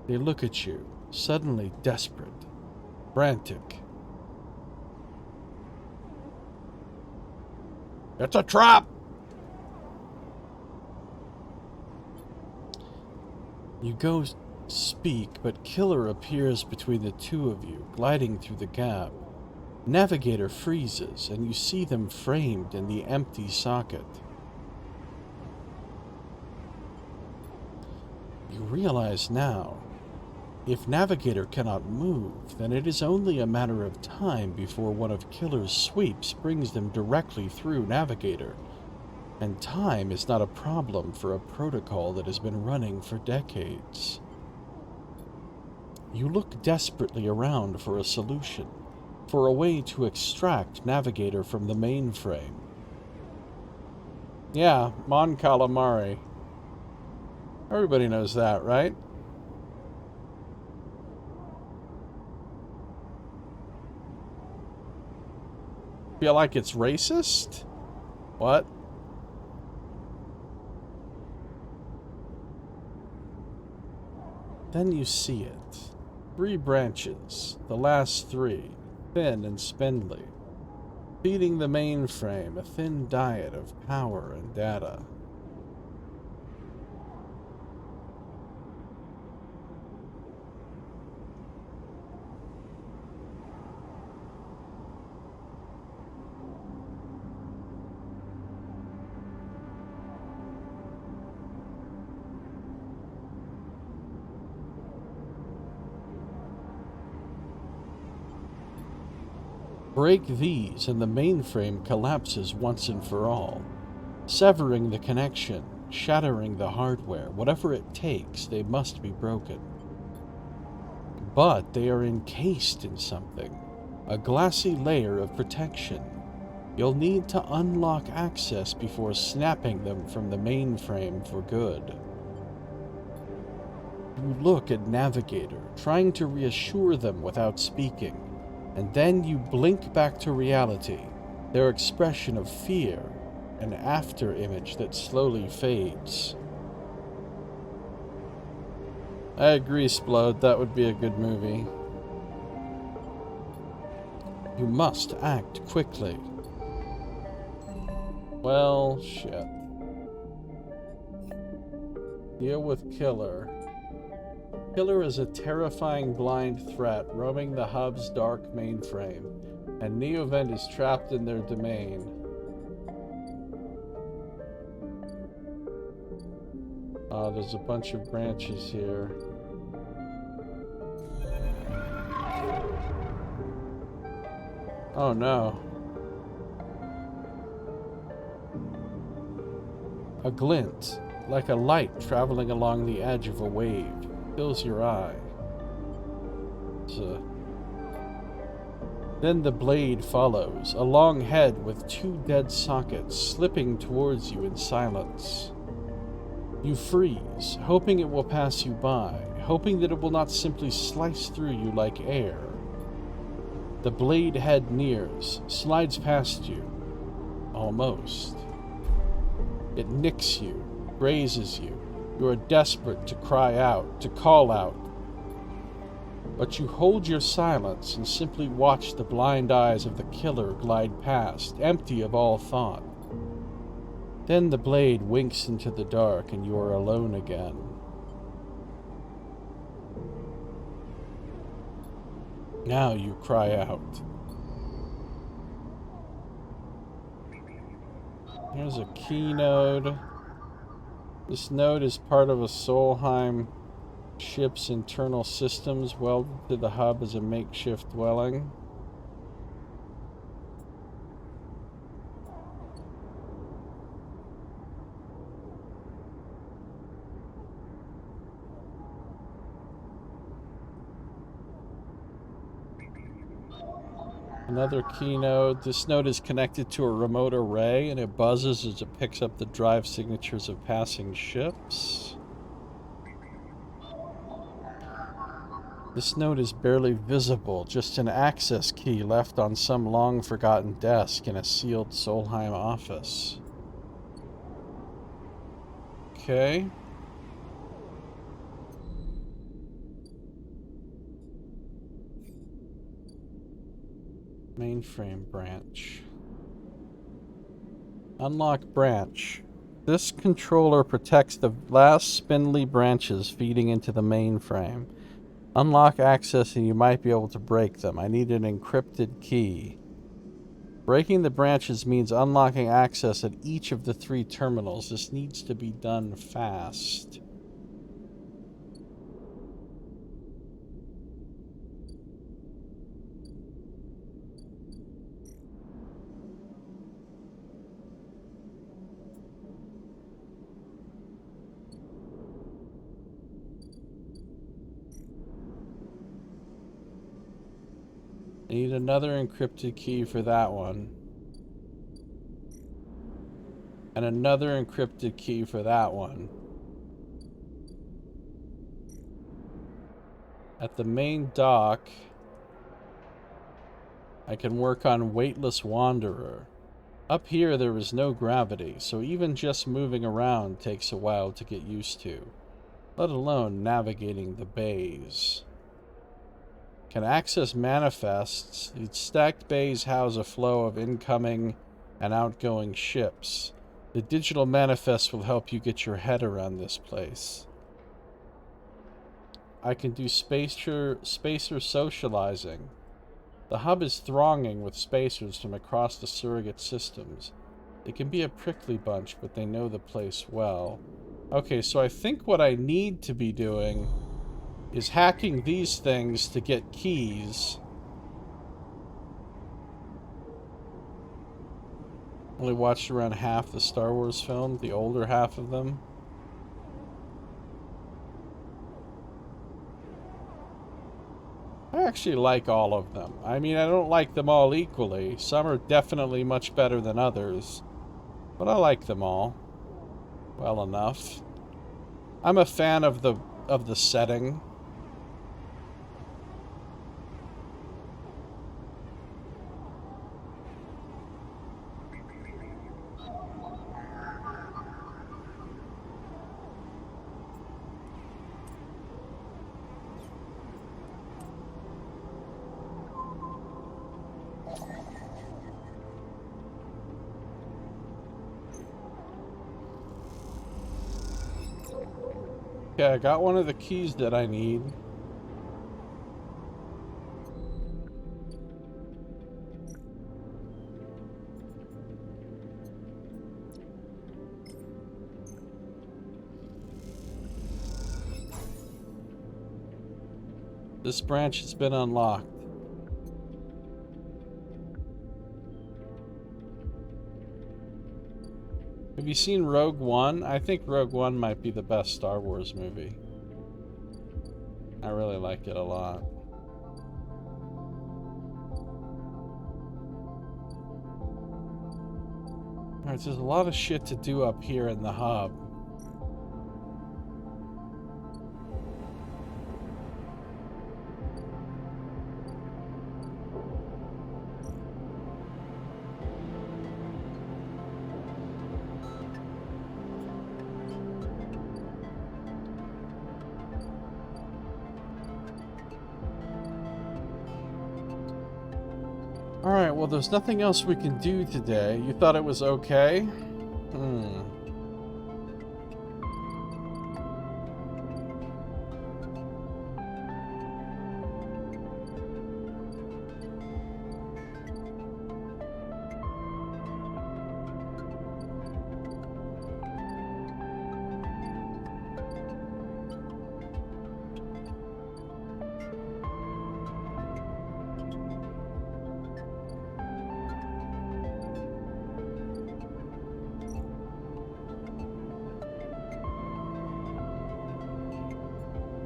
They look at you, suddenly desperate, frantic. It's a trap! You go speak, but Killer appears between the two of you, gliding through the gap. Navigator freezes, and you see them framed in the empty socket. You realize now, if Navigator cannot move, then it is only a matter of time before one of Killer's sweeps brings them directly through Navigator. And time is not a problem for a protocol that has been running for decades. You look desperately around for a solution, for a way to extract Navigator from the mainframe. Yeah, Mon Calamari. Everybody knows that, right? Feel like it's racist? What? Then you see it. 3 branches, the last 3, thin and spindly, feeding the mainframe a thin diet of power and data. Break these and the mainframe collapses once and for all, severing the connection, shattering the hardware. Whatever it takes, they must be broken. But they are encased in something, a glassy layer of protection. You'll need to unlock access before snapping them from the mainframe for good. You look at Navigator, trying to reassure them without speaking. And then you blink back to reality, their expression of fear, an after image that slowly fades. I agree, Splode, that would be a good movie. You must act quickly. Well, shit. Deal with Killer. Killer is a terrifying blind threat roaming the hub's dark mainframe, and Neovent is trapped in their domain. There's a bunch of branches here. Oh no. A glint, like a light traveling along the edge of a wave, fills your eye. Then the blade follows, a long head with 2 dead sockets slipping towards you in silence. You freeze, hoping it will pass you by, hoping that it will not simply slice through you like air. The blade head nears, slides past you. Almost. It nicks you, grazes you. You are desperate to cry out, to call out. But you hold your silence and simply watch the blind eyes of the killer glide past, empty of all thought. Then the blade winks into the dark and you are alone again. Now you cry out. Here's a key node. This node is part of a Solheim ship's internal systems, welded to the hub as a makeshift dwelling. Another key node. This node is connected to a remote array and it buzzes as it picks up the drive signatures of passing ships. This note is barely visible, just an access key left on some long-forgotten desk in a sealed Solheim office. Okay. Mainframe branch. Unlock branch. This controller protects the last spindly branches feeding into the mainframe. Unlock access and you might be able to break them. I need an encrypted key. Breaking the branches means unlocking access at each of the 3 terminals. This needs to be done fast. I need another encrypted key for that one. And another encrypted key for that one. At the main dock, I can work on Weightless Wanderer. Up here there is no gravity, so even just moving around takes a while to get used to, let alone navigating the bays. Can access manifests. These stacked bays house a flow of incoming and outgoing ships. The digital manifest will help you get your head around this place. I can do spacer socializing. The hub is thronging with spacers from across the surrogate systems. They can be a prickly bunch, but they know the place well. Okay, so I think what I need to be doing is hacking these things to get keys. Only watched around half the Star Wars film, the older half of them. I actually like all of them. I mean, I don't like them all equally. Some are definitely much better than others. But I like them all well enough. I'm a fan of the setting. Okay, I got one of the keys that I need. This branch has been unlocked. Have you seen Rogue One? I think Rogue One might be the best Star Wars movie. I really like it a lot. Alright, there's a lot of shit to do up here in the hub. Alright, well there's nothing else we can do today. You thought it was okay?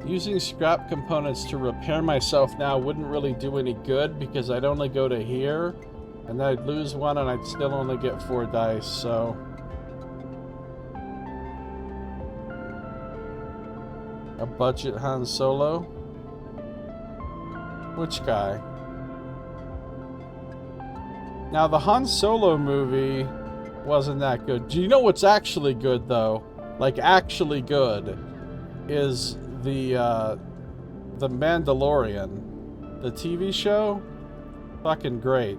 Using scrap components to repair myself now wouldn't really do any good because I'd only go to here and then I'd lose one and I'd still only get 4 dice, so... A budget Han Solo? Which guy? Now, the Han Solo movie wasn't that good. Do you know what's actually good, though? Like, actually good, is the Mandalorian. The TV show? Fucking great.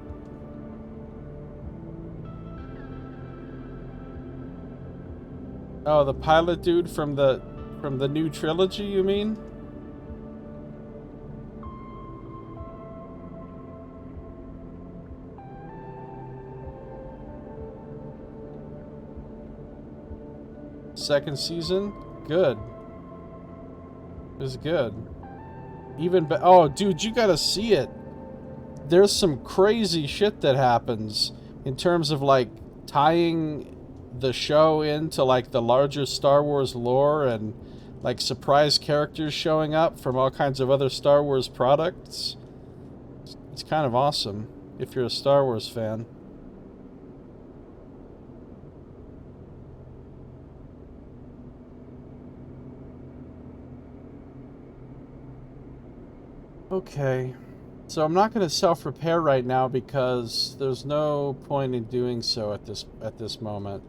Oh, the pilot dude from the new trilogy, you mean? Second season? Good. It was good. Oh, dude, you gotta see it. There's some crazy shit that happens in terms of, like, tying the show into, like, the larger Star Wars lore and, like, surprise characters showing up from all kinds of other Star Wars products. It's kind of awesome if you're a Star Wars fan. Okay, so I'm not going to self-repair right now because there's no point in doing so at this moment.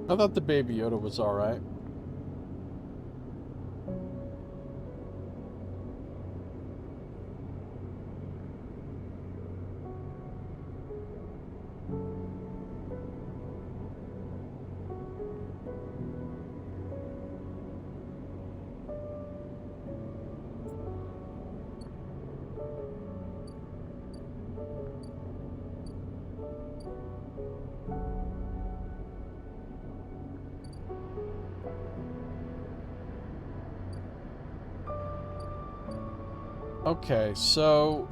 I thought the Baby Yoda was alright. Okay, so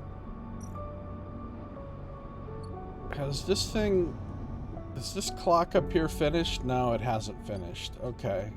is this clock up here finished? No, it hasn't finished. Okay.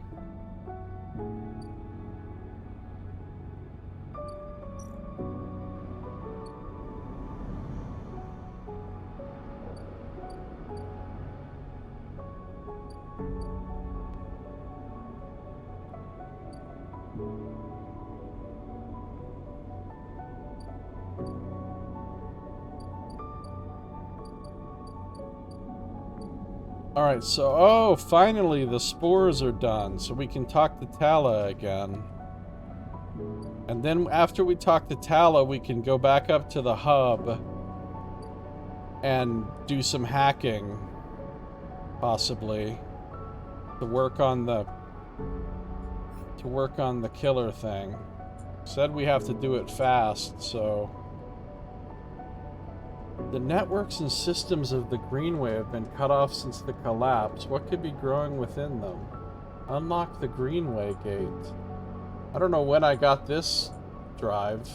Alright, so, finally the spores are done, so we can talk to Tala again. And then after we talk to Tala, we can go back up to the hub and do some hacking, possibly, to work on the killer thing. Said we have to do it fast, so... The networks and systems of the Greenway have been cut off since the collapse. What could be growing within them? Unlock the Greenway gate. I don't know when I got this drive.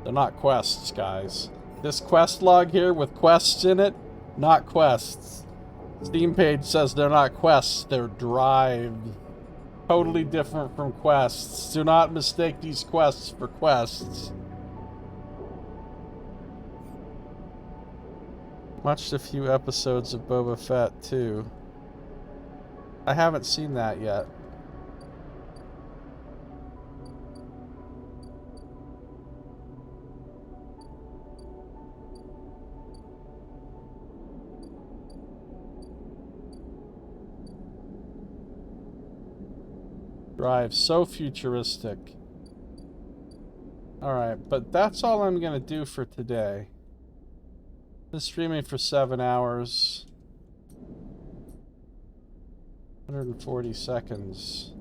They're not quests, guys. This quest log here with quests in it, not quests. Steam page says they're not quests, they're drives. Totally different from quests. Do not mistake these quests for quests. Watched a few episodes of Boba Fett, too. I haven't seen that yet. Drive, so futuristic. Alright, but that's all I'm gonna do for today. Been streaming for 7 hours. 140 seconds.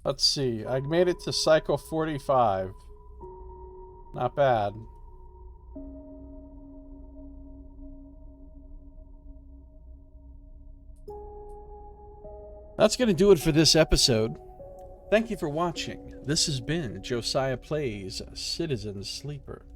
Let's see. I made it to cycle 45. Not bad. That's going to do it for this episode. Thank you for watching. This has been Josiah Plays Citizen Sleeper.